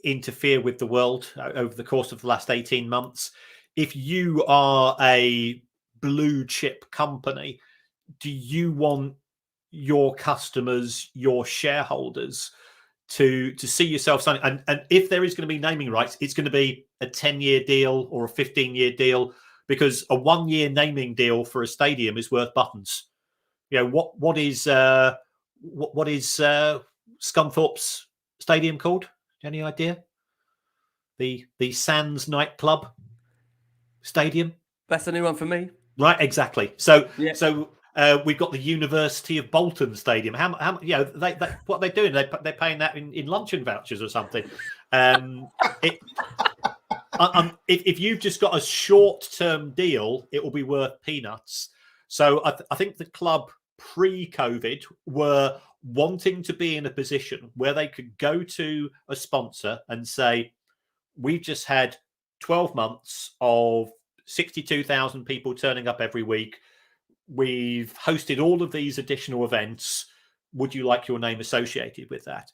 [SPEAKER 3] interfere with the world over the course of the last 18 months. If you are a blue chip company, do you want your customers, your shareholders, to see yourself signing? And if there is going to be naming rights, it's going to be a 10-year deal or a 15-year deal, because a 1-year naming deal for a stadium is worth buttons. What is Scunthorpe's stadium called? Any idea? The Sands nightclub stadium.
[SPEAKER 1] That's a new one for me.
[SPEAKER 3] Right, exactly. So
[SPEAKER 1] yeah.
[SPEAKER 3] We've got the University of Bolton Stadium. How they what they're doing? They're paying that in luncheon vouchers or something. If you've just got a short-term deal, it will be worth peanuts. So I think the club pre-COVID were wanting to be in a position where they could go to a sponsor and say, we've just had 12 months of 62,000 people turning up every week. We've hosted all of these additional events. Would you like your name associated with that?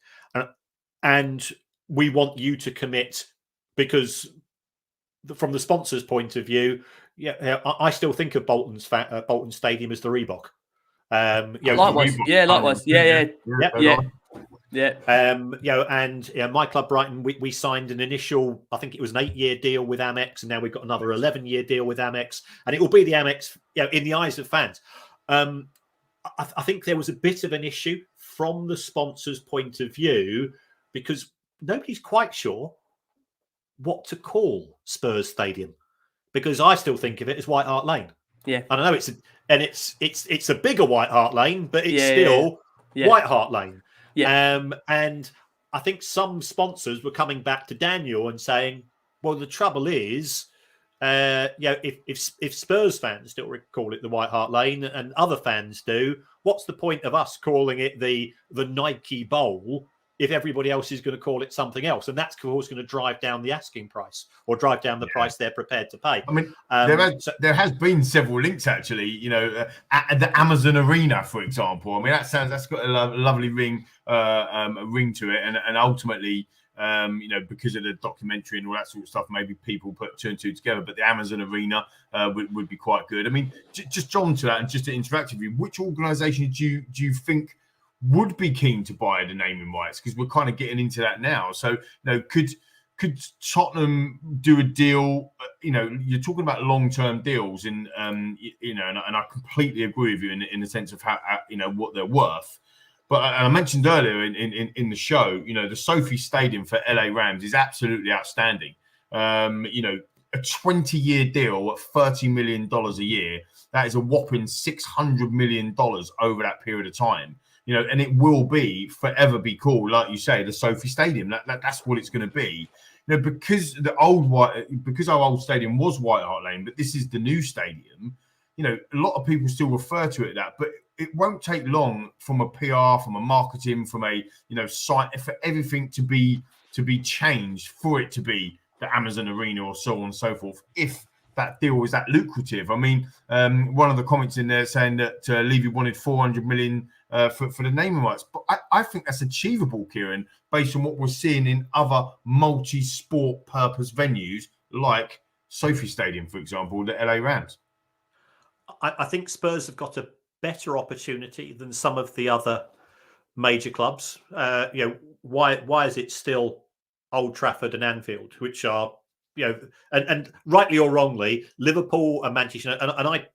[SPEAKER 3] And we want you to commit, because from the sponsor's point of view, I still think of Bolton Stadium as the Reebok.
[SPEAKER 1] Likewise, likewise, yeah.
[SPEAKER 3] And my club Brighton, we signed an initial, I think it was an 8-year deal with Amex, and now we've got another 11-year deal with Amex, and it will be the Amex, in the eyes of fans. I think there was a bit of an issue from the sponsor's point of view because nobody's quite sure what to call Spurs Stadium, because I still think of it as White Hart Lane.
[SPEAKER 1] Yeah,
[SPEAKER 3] I don't know. It's a bigger White Hart Lane, but it's still White Hart Lane. Yeah. And I think some sponsors were coming back to Daniel and saying, "Well, the trouble is, if Spurs fans still call it the White Hart Lane and other fans do, what's the point of us calling it the Nike Bowl if everybody else is going to call it something else?" And that's, of course, going to drive down the asking price or drive down the price they're prepared to pay.
[SPEAKER 2] I mean, there has been several links, actually, at the Amazon Arena, for example. I mean, that's got a lovely ring to it. And ultimately, because of the documentary and all that sort of stuff, maybe people put 2 and 2 together. But the Amazon Arena would be quite good. I mean, just on to that and just to interact with you, which organisation do you think would be keen to buy the naming rights? Because we're kind of getting into that now. So, could Tottenham do a deal? You're talking about long-term deals, and and I completely agree with you in the sense of how what they're worth. But I mentioned earlier in the show, the Sophie Stadium for LA Rams is absolutely outstanding. A 20-year deal at $30 million a year, that is a whopping $600 million over that period of time. And it will forever be called, like you say, the Sophie Stadium. That's what it's going to be. Because our old stadium was White Hart Lane, but this is the new stadium. A lot of people still refer to it that, but it won't take long from a PR, from a marketing, from a site for everything to be changed for it to be the Amazon Arena or so on and so forth. If that deal is that lucrative. I mean, one of the comments in there saying that Levy wanted 400 million for the naming rights, but I think that's achievable, Kieran, based on what we're seeing in other multi-sport purpose venues like Sophie Stadium, for example, the LA Rams.
[SPEAKER 3] I think Spurs have got a better opportunity than some of the other major clubs. Why is it still Old Trafford and Anfield, which are and rightly or wrongly, Liverpool and Manchester, and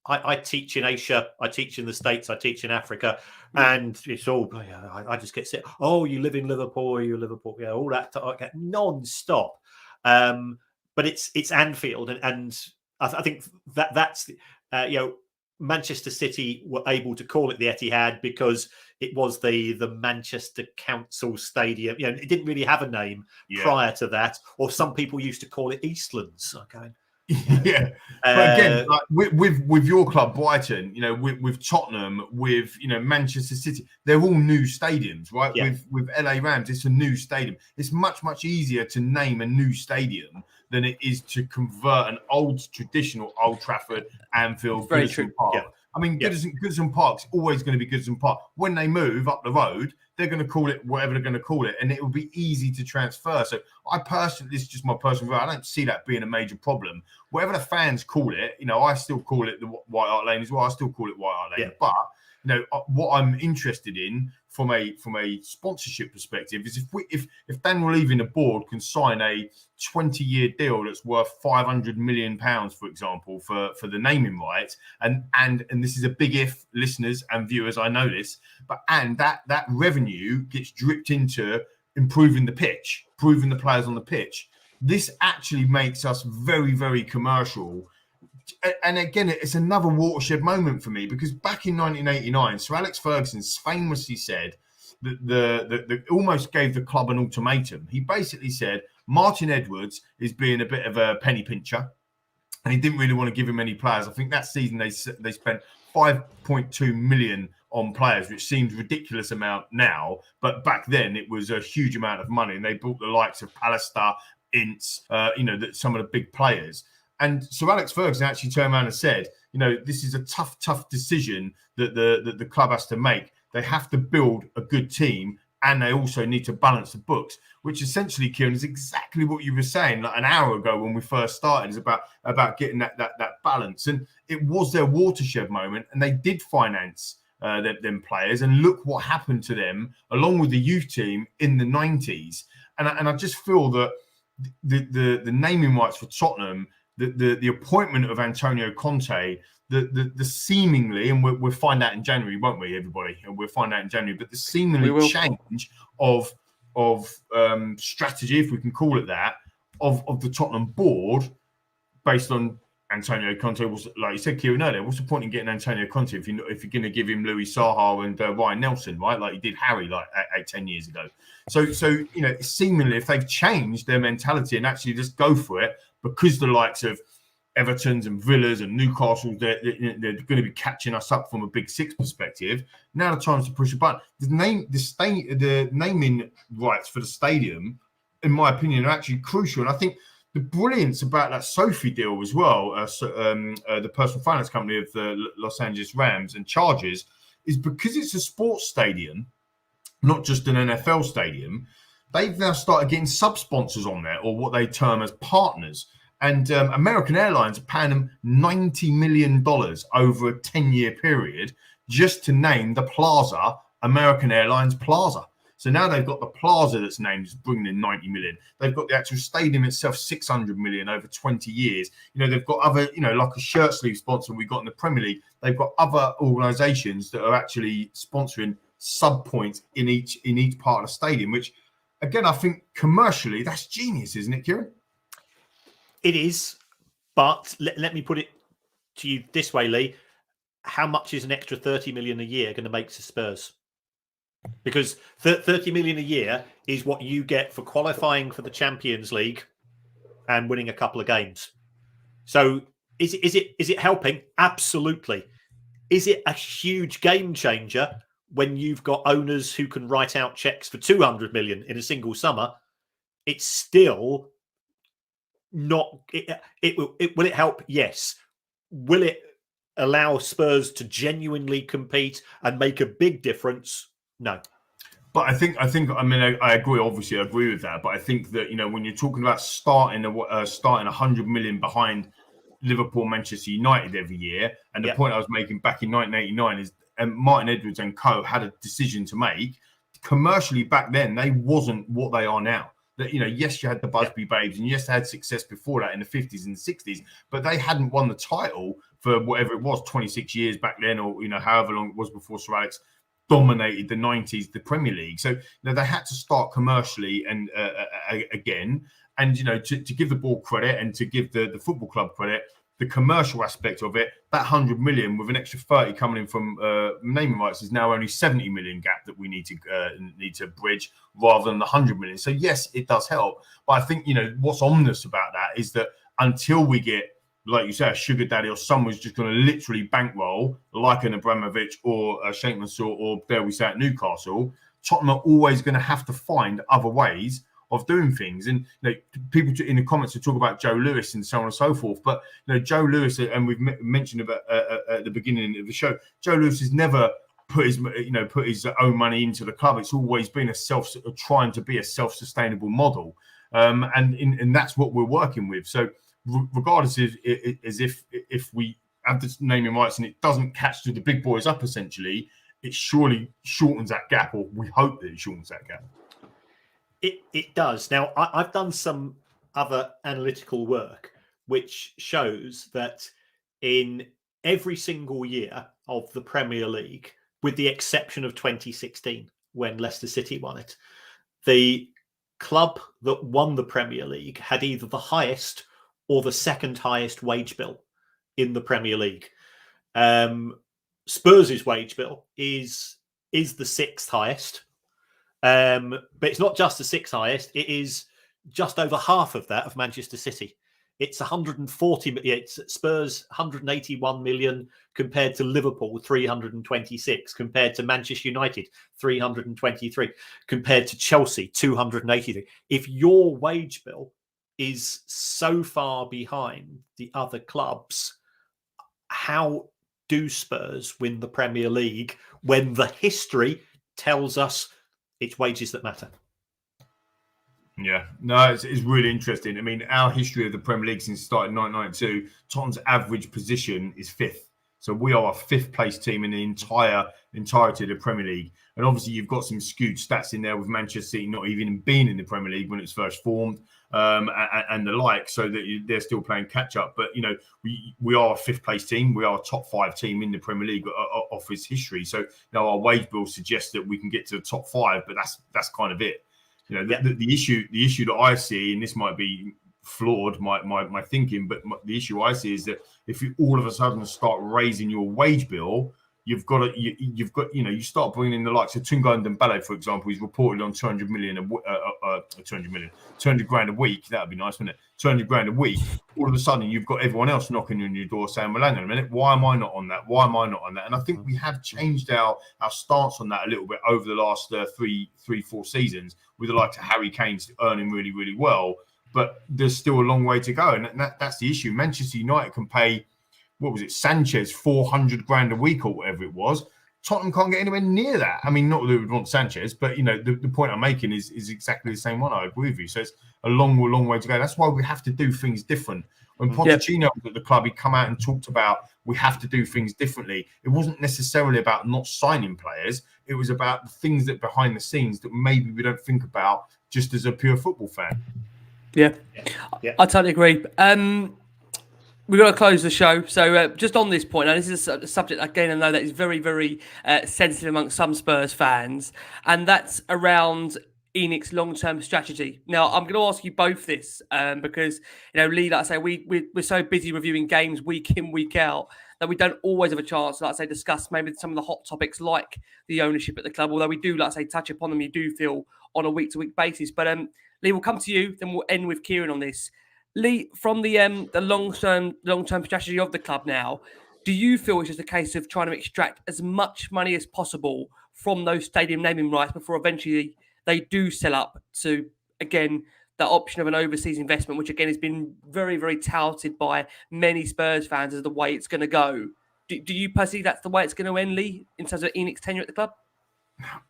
[SPEAKER 3] I teach in Asia, I teach in the States, I teach in Africa, and it's all I just get sick. Oh, you live in Liverpool, you Liverpool, all that non-stop. But it's Anfield, and I think that's Manchester City were able to call it the Etihad because it was the Manchester Council Stadium. It didn't really have a name prior to that, or some people used to call it Eastlands. Okay.
[SPEAKER 2] Yeah, but again, like with your club Brighton, with Tottenham, with Manchester City, they're all new stadiums, right? Yeah. With LA Rams, it's a new stadium. It's much easier to name a new stadium than it is to convert an old traditional Old Trafford, Anfield, Goodison Park. Yeah. I mean, Goodison Park's always going to be Goodison Park. When they move up the road, they're going to call it whatever they're going to call it, and it will be easy to transfer. So this is just my personal view, I don't see that being a major problem. Whatever the fans call it, I still call it the White Hart Lane as well. I still call it White Hart Lane. Yeah. But what I'm interested in from a sponsorship perspective is if Daniel Levy and the board can sign a 20-year deal that's worth £500 million, for example, for the naming rights, and this is a big if, listeners and viewers, I know this, and that revenue gets dripped into improving the pitch, improving the players on the pitch. This actually makes us very, very commercial. And again, it's another watershed moment for me, because back in 1989, Sir Alex Ferguson famously said that the almost gave the club an ultimatum. He basically said Martin Edwards is being a bit of a penny pincher, and he didn't really want to give him any players. I think that season they spent 5.2 million on players, which seems a ridiculous amount now, but back then it was a huge amount of money, and they bought the likes of Pallister, Ince, some of the big players. And Sir Alex Ferguson actually turned around and said, this is a tough decision that the club has to make. They have to build a good team and they also need to balance the books, which essentially, Kieran, is exactly what you were saying like an hour ago when we first started, is about getting that balance. And it was their watershed moment, and they did finance them players, and look what happened to them along with the youth team in the 90s. And I just feel that the naming rights for Tottenham, the appointment of Antonio Conte, the seemingly, and we'll find out in January, won't we, everybody? And we'll find out in January. But the seemingly change of strategy, if we can call it that, of the Tottenham board, based on Antonio Conte, was, like you said, Kieran, earlier, what's the point in getting Antonio Conte if you're going to give him Louis Saha and Ryan Nelson, right? Like you did Harry like 10 years ago. So seemingly, if they've changed their mentality and actually just go for it, because the likes of Everton's and Villa's and Newcastle, they're going to be catching us up from a Big Six perspective. Now the time to push a button. The naming rights for the stadium, in my opinion, are actually crucial. And I think the brilliance about that Sophie deal as well, the personal finance company of the Los Angeles Rams and Chargers, is because it's a sports stadium, not just an NFL stadium. They've now started getting sub-sponsors on there, or what they term as partners. And American Airlines are paying them $90 million over a 10-year period just to name the plaza American Airlines Plaza. So now they've got the plaza that's named, bringing in 90 million. They've got the actual stadium itself, 600 million over 20 years. They've got other, like a shirt sleeve sponsor we got in the Premier League. They've got other organisations that are actually sponsoring sub-points in each part of the stadium, which, again, I think commercially, that's genius, isn't it, Kieran?
[SPEAKER 3] It is, but let me put it to you this way, Lee. How much is an extra 30 million a year going to make to Spurs? Because 30 million a year is what you get for qualifying for the Champions League and winning a couple of games. So is it helping? Absolutely. Is it a huge game changer when you've got owners who can write out checks for 200 million in a single summer? It's still not. Will it help? Yes. Will it allow Spurs to genuinely compete and make a big difference? No.
[SPEAKER 2] But I think. I mean, I agree. Obviously, I agree with that. But I think that when you're talking about starting 100 million behind Liverpool, Manchester United every year, and the point I was making back in 1989 is, Martin Edwards and co had a decision to make. Commercially, back then, they wasn't what they are now. That yes, you had the Busby Babes, and yes, they had success before that in the 50s and 60s, but they hadn't won the title for whatever it was, 26 years back then, or however long it was before Sir Alex dominated the 90s, the Premier League. So they had to start commercially and again, and to give the ball credit and to give the football club credit, the commercial aspect of it, that 100 million with an extra 30 coming in from naming rights is now only 70 million gap that we need to bridge rather than the 100 million. So yes, it does help, but I think what's ominous about that is that until we get, like you say, a sugar daddy or someone who's just going to literally bankroll like an Abramovich or a Sheikh Mansour or dare we say at Newcastle, Tottenham are always going to have to find other ways of doing things. And people in the comments to talk about Joe Lewis and so on and so forth. But Joe Lewis, and we've mentioned about at the beginning of the show, Joe Lewis has never put his own money into the club. It's always been trying to be a self-sustainable model, and that's what we're working with. So regardless of if we have this naming rights and it doesn't catch to the big boys up, essentially, it surely shortens that gap, or we hope that it shortens that gap.
[SPEAKER 3] It does. Now, I've done some other analytical work which shows that in every single year of the Premier League, with the exception of 2016, when Leicester City won it, the club that won the Premier League had either the highest or the second highest wage bill in the Premier League. Spurs' wage bill is the sixth highest. But it's not just the sixth highest. It is just over half of that of Manchester City. It's 140 million. It's Spurs 181 million compared to Liverpool 326, compared to Manchester United 323, compared to Chelsea 283. If your wage bill is so far behind the other clubs, how do Spurs win the Premier League when the history tells us it's wages that matter.
[SPEAKER 2] Yeah, no, it's really interesting. I mean, our history of the Premier League since it started in 1992, Tottenham's average position is 5th. So we are a 5th place team in the entirety of the Premier League. And obviously, you've got some skewed stats in there with Manchester City not even being in the Premier League when it's first formed, and the like, so that they're still playing catch up. But we are a 5th place team. We are a top 5 team in the Premier League off its history. So our wage bill suggests that we can get to the top 5, but that's kind of it. The issue that I see, and this might be flawed, my thinking, but the issue I see is that if you all of a sudden start raising your wage bill, you start bringing in the likes of Tunga and Dembele, for example. He's reported on 200 grand a week. That would be nice, wouldn't it? 200 grand a week. All of a sudden, you've got everyone else knocking on your door saying, well, hang on a minute, why am I not on that? Why am I not on that? And I think we have changed our stance on that a little bit over the last 4 seasons, with the likes of Harry Kane's earning really, really well. But there's still a long way to go. And that's the issue. Manchester United can pay, Sanchez 400 grand a week or whatever it was. Tottenham can't get anywhere near that. I mean, not that we would want Sanchez, but the point I'm making is exactly the same one. I agree with you. So it's a long way to go. That's why we have to do things different. When Pochettino was at the club, he come out and talked about we have to do things differently. It wasn't necessarily about not signing players. It was about the things that behind the scenes that maybe we don't think about just as a pure football fan.
[SPEAKER 1] Yeah. I totally agree. We've got to close the show. So just on this point, now this is a subject, again, I know that is very, very sensitive amongst some Spurs fans, and that's around ENIC's long-term strategy. Now, I'm going to ask you both this because, Lee, like I say, we're so busy reviewing games week in, week out that we don't always have a chance, like I say, discuss maybe some of the hot topics like the ownership at the club, although we do, like I say, touch upon them, you do feel, on a week-to-week basis. But Lee, we'll come to you, then we'll end with Kieran on this. Lee, from the long-term strategy of the club now, do you feel it's just a case of trying to extract as much money as possible from those stadium naming rights before eventually they do sell up to, again, the option of an overseas investment, which again has been very, very touted by many Spurs fans as the way it's going to go? Do you perceive that's the way it's going to end, Lee, in terms of ENIC's tenure at the club?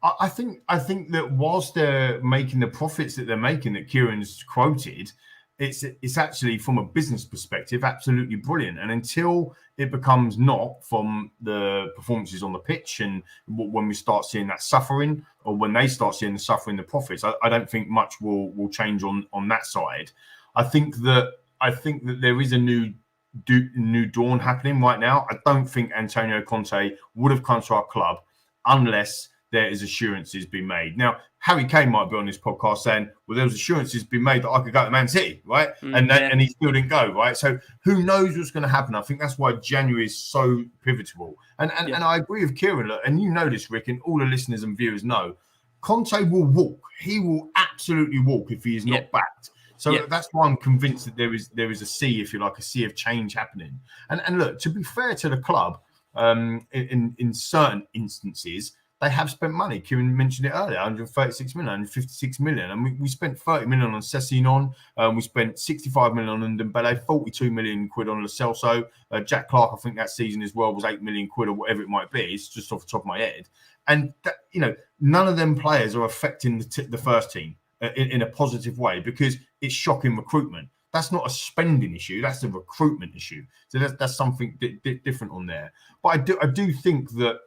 [SPEAKER 2] I think that whilst they're making the profits that they're making, that Kieran's quoted, it's actually, from a business perspective, absolutely brilliant. And until it becomes not, from the performances on the pitch, and when we start seeing that suffering, or when they start seeing the suffering, the profits, I don't think much will change on that side. I think that there is a new dawn happening right now. I don't think Antonio Conte would have come to our club unless there is assurances being made. Now, Harry Kane might be on this podcast saying, well, there was assurances being made that I could go to Man City, right? And he still didn't go, right? So who knows what's going to happen? I think that's why January is so pivotal. And I agree with Kieran, look, and you know this, Rick, and all the listeners and viewers know, Conte will walk. He will absolutely walk if he is not backed. So that's why I'm convinced that there is a sea, if you like, a sea of change happening. And look, to be fair to the club, in certain instances, they have spent money. Kieran mentioned it earlier, 136 million, 156 million. And we spent 30 million on Sessegnon. We spent 65 million on Dembele, 42 million quid on Lo Celso. Jack Clark, I think that season as well was 8 million quid or whatever it might be. It's just off the top of my head. And, none of them players are affecting the first team in a positive way, because it's shocking recruitment. That's not a spending issue. That's a recruitment issue. So that's something different on there. But I do think that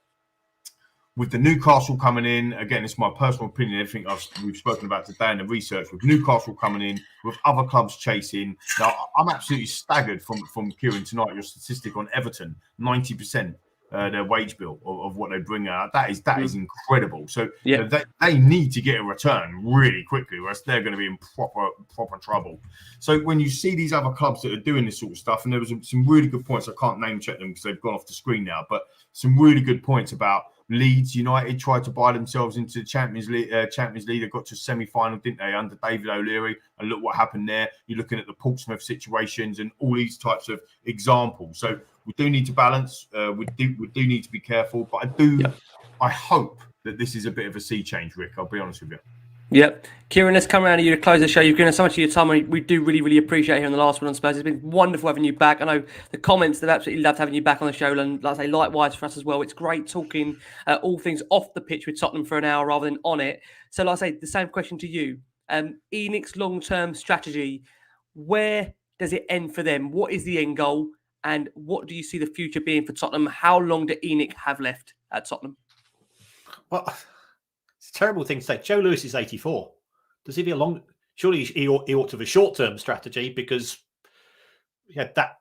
[SPEAKER 2] with the Newcastle coming in, again, it's my personal opinion, everything we've spoken about today in the research, with Newcastle coming in, with other clubs chasing. Now, I'm absolutely staggered from Kieran tonight, your statistic on Everton, 90%. Their wage bill of what they bring out. That is incredible. So they need to get a return really quickly, or else they're going to be in proper trouble. So when you see these other clubs that are doing this sort of stuff, and there was some really good points, I can't name check them because they've gone off the screen now, but some really good points about Leeds United tried to buy themselves into the Champions League. They got to semi-final, didn't they, under David O'Leary? And look what happened there. You're looking at the Portsmouth situations and all these types of examples. So we do need to balance. We do need to be careful. But I hope that this is a bit of a sea change, Rick. I'll be honest with you.
[SPEAKER 1] Yep. Kieran, let's come around to you to close the show. You've given us so much of your time, and we do really, really appreciate it here on the last one on Spurs. It's been wonderful having you back. I know the comments, they've absolutely loved having you back on the show, and like I say, likewise for us as well. It's great talking all things off the pitch with Tottenham for an hour rather than on it. So, like I say, the same question to you. ENIC's long-term strategy, where does it end for them? What is the end goal, and what do you see the future being for Tottenham? How long do ENIC have left at Tottenham?
[SPEAKER 3] Well, it's a terrible thing to say. Joe Lewis is 84. Does he have a long? Surely he ought to have a short-term strategy, because that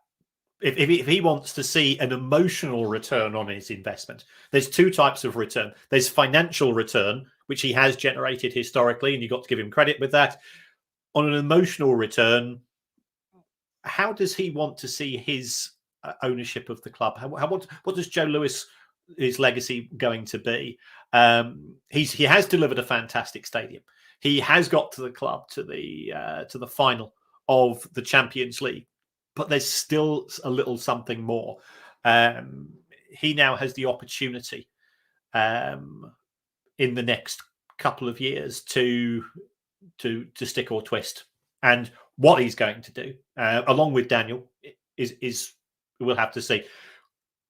[SPEAKER 3] if he wants to see an emotional return on his investment, there's two types of return. There's financial return, which he has generated historically, and you've got to give him credit with that. On an emotional return, how does he want to see his ownership of the club? What does Joe Lewis, his legacy going to be? He has delivered a fantastic stadium. He has got to the club to the final of the Champions League, but there's still a little something more. He now has the opportunity in the next couple of years to stick or twist, and what he's going to do, along with Daniel, is we'll have to see.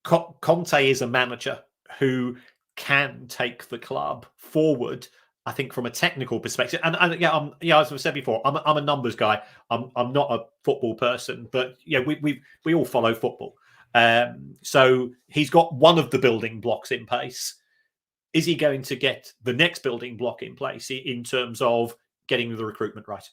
[SPEAKER 3] Conte is a manager who can take the club forward, I think, from a technical perspective. And as I've said before, I'm a numbers guy. I'm not a football person, but we all follow football. So he's got one of the building blocks in place. Is he going to get the next building block in place in terms of getting the recruitment right?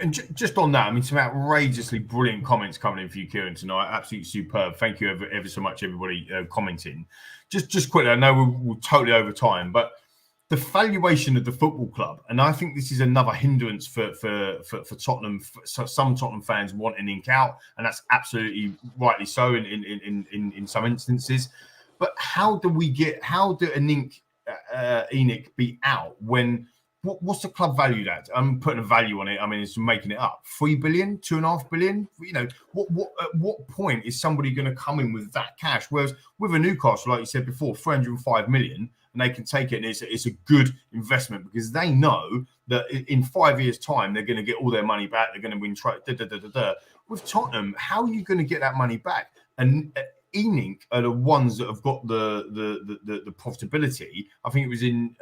[SPEAKER 2] And just on that, I mean, some outrageously brilliant comments coming in for you, Kieran, tonight. Absolutely superb. Thank you ever so much, everybody commenting. Just quickly, I know we're totally over time, but the valuation of the football club, and I think this is another hindrance for Tottenham. Some Tottenham fans want an ENIC out, and that's absolutely rightly so in some instances. But how do an ENIC be out when? What's the club valued at? I'm putting a value on it. I mean, it's making it up. 3 billion, 2.5 billion. At what point is somebody going to come in with that cash? Whereas with a Newcastle, like you said before, 305 million, and they can take it, and it's a good investment because they know that in 5 years' time they're going to get all their money back. They're going to win. With Tottenham, how are you going to get that money back? And ENIC are the ones that have got the profitability. I think it was in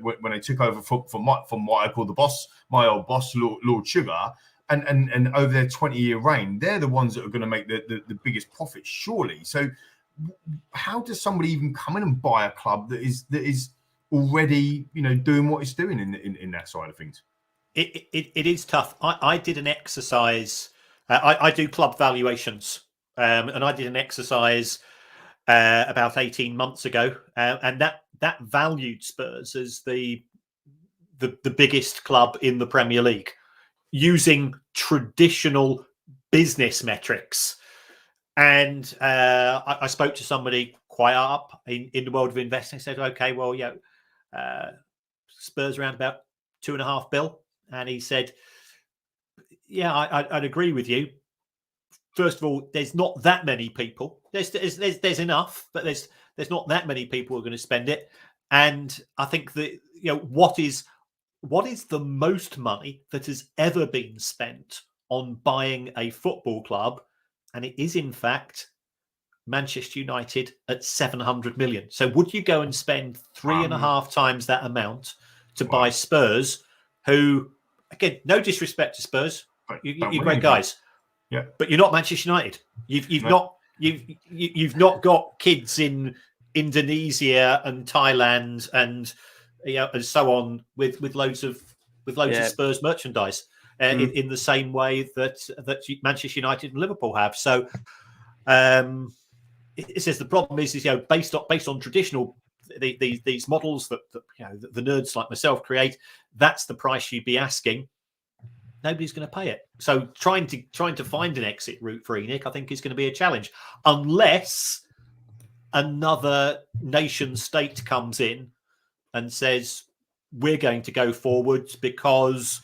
[SPEAKER 2] when they took over from what I call the boss, my old boss, Lord Sugar, and over their 20-year reign, they're the ones that are going to make the biggest profit, surely. So how does somebody even come in and buy a club that is already doing what it's doing in that side of things?
[SPEAKER 3] It is tough. I did an exercise. I do club valuations. And I did an exercise about 18 months ago, and that valued Spurs as the biggest club in the Premier League using traditional business metrics. And I spoke to somebody quite up in the world of investing. Said, okay, well, Spurs around about 2.5 billion, and he said, yeah, I'd agree with you. First of all, there's not that many people. There's enough, but there's not that many people who are going to spend it. And I think that what is the most money that has ever been spent on buying a football club, and it is in fact Manchester United at 700 million. So would you go and spend 3.5 times that amount to buy Spurs, who, again, no disrespect to Spurs, you're great guys.
[SPEAKER 2] Yeah,
[SPEAKER 3] but you're not Manchester United. You've not got kids in Indonesia and Thailand and and so on with loads of Spurs merchandise in the same way that Manchester United and Liverpool have. So it says the problem is based on traditional these models that the nerds like myself create. That's the price you'd be asking. Nobody's going to pay it. So trying to find an exit route for ENIC, I think, is going to be a challenge, unless another nation state comes in and says we're going to go forwards because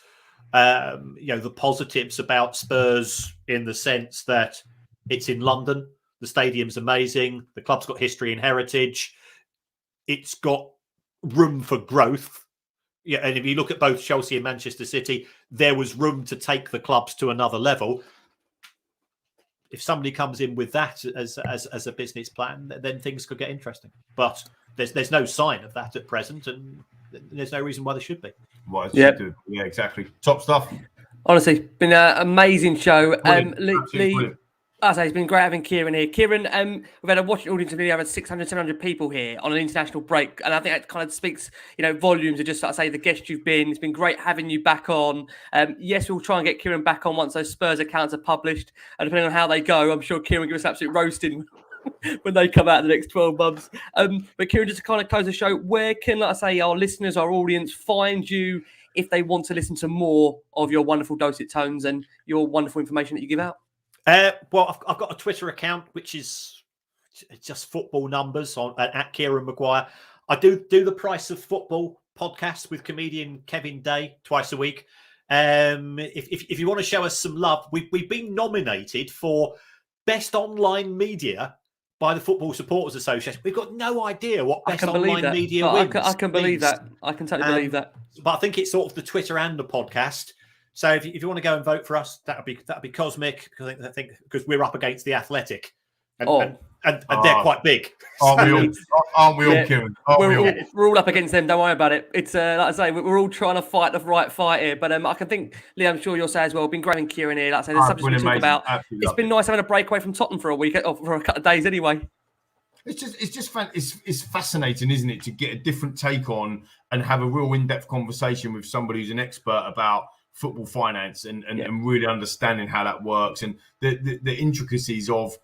[SPEAKER 3] the positives about Spurs, in the sense that it's in London, the stadium's amazing, the club's got history and heritage, it's got room for growth. Yeah, and if you look at both Chelsea and Manchester City, there was room to take the clubs to another level. If somebody comes in with that as a business plan, then things could get interesting. But there's no sign of that at present, and there's no reason why there should be.
[SPEAKER 2] Well, yeah, exactly. Top stuff.
[SPEAKER 1] Honestly, been an amazing show.
[SPEAKER 2] Brilliant.
[SPEAKER 1] I say it's been great having Kieran here. Kieran, we've had a watching audience of nearly over 600, 700 people here on an international break, and I think that kind of speaks, volumes of just, like I say, the guest you've been. It's been great having you back on. Yes, we'll try and get Kieran back on once those Spurs accounts are published, and depending on how they go, I'm sure Kieran will give us absolute roasting when they come out in the next 12 months. But Kieran, just to kind of close the show, where can, like I say, our listeners, our audience find you if they want to listen to more of your wonderful dulcet tones and your wonderful information that you give out?
[SPEAKER 3] Well, I've got a Twitter account, which is just football numbers at Kieran Maguire. I do the Price of Football podcast with comedian Kevin Day twice a week. If you want to show us some love, we've been nominated for Best Online Media by the Football Supporters Association. We've got no idea what Best Online Media wins.
[SPEAKER 1] I can believe that. I can totally believe that.
[SPEAKER 3] But I think it's sort of the Twitter and the podcast. So if you want to go and vote for us, that'd be cosmic, because I think because we're up against the Athletic, and they're quite big.
[SPEAKER 2] Aren't we all, Kieran?
[SPEAKER 1] We're all up against them. Don't worry about it. It's like I say, we're all trying to fight the right fight here. But I can think, Lee, I'm sure you'll say as well. Been great having Kieran here. Like I say, there's subjects we talk about.
[SPEAKER 2] Absolutely
[SPEAKER 1] it's been nice having a break away from Tottenham for a week, or for a couple of days anyway.
[SPEAKER 2] It's fascinating, isn't it, to get a different take on and have a real in-depth conversation with somebody who's an expert about football finance and really understanding how that works and the intricacies of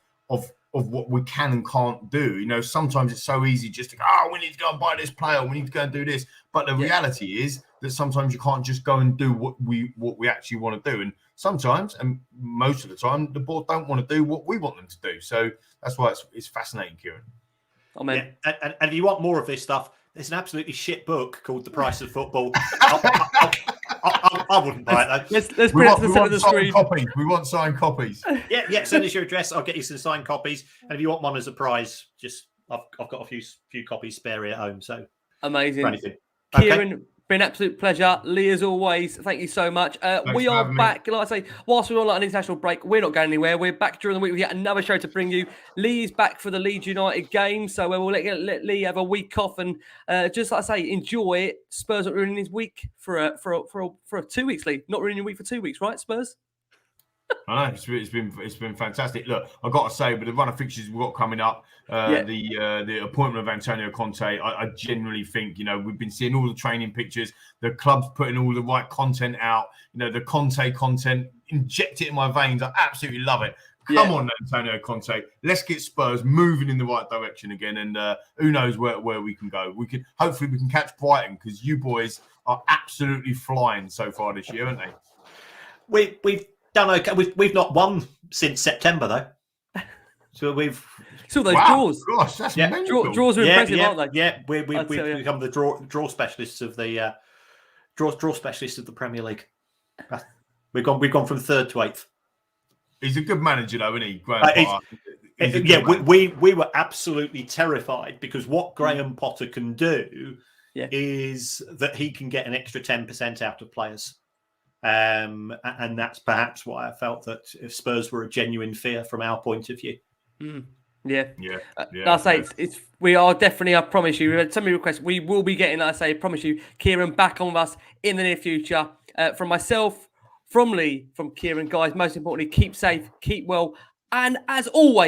[SPEAKER 2] what we can and can't do. Sometimes it's so easy just to go, we need to go and buy this player, we need to go and do this. But the reality is that sometimes you can't just go and do what we actually want to do. And sometimes, and most of the time, the board don't want to do what we want them to do. So that's why it's fascinating, Kieran.
[SPEAKER 1] Oh, man.
[SPEAKER 3] Yeah. And if you want more of this stuff, there's an absolutely shit book called The Price of Football. I wouldn't buy it, though.
[SPEAKER 1] Let's bring it to the centre of the screen.
[SPEAKER 2] We want signed copies.
[SPEAKER 3] Yeah. Send us your address. I'll get you some signed copies. And if you want one as a prize, I've got a few copies spare at home. So
[SPEAKER 1] amazing. Kieran, been an absolute pleasure. Lee, as always, thank you so much. We are back. Like I say, whilst we're on an international break, we're not going anywhere. We're back during the week with yet another show to bring you. Lee's back for the Leeds United game, so we'll let Lee have a week off and just like I say, enjoy it. Spurs not ruining his week for 2 weeks, Lee. Not ruining your week for 2 weeks, right, Spurs?
[SPEAKER 2] I know it's been fantastic. Look, I've got to say, with the run of fixtures we've got coming up, the appointment of Antonio Conte, I genuinely think we've been seeing all the training pictures, the club's putting all the right content out. The Conte content, inject it in my veins. I absolutely love it. Come on, Antonio Conte. Let's get Spurs moving in the right direction again, and who knows where we can go. Hopefully we can catch Brighton, because you boys are absolutely flying so far this year, aren't they?
[SPEAKER 3] We've done okay. We've not won since September, though. So we've
[SPEAKER 1] still those draws.
[SPEAKER 2] Gosh, that's mental.
[SPEAKER 1] Draws are impressive, aren't they?
[SPEAKER 3] Yeah, we've become the draw specialists of the draw specialists of the Premier League. We've gone from 3rd to 8th.
[SPEAKER 2] He's a good manager, though, isn't he? Graham
[SPEAKER 3] Potter. We were absolutely terrified, because what Graham Potter can do is that he can get an extra 10% out of players. And that's perhaps why I felt that if Spurs were a genuine fear from our point of view.
[SPEAKER 1] I'll say we are definitely, I promise you, we had so many requests. We will be getting, I promise you, Kieran back on with us in the near future. From myself, from Lee, from Kieran, guys, most importantly, keep safe, keep well, and as always,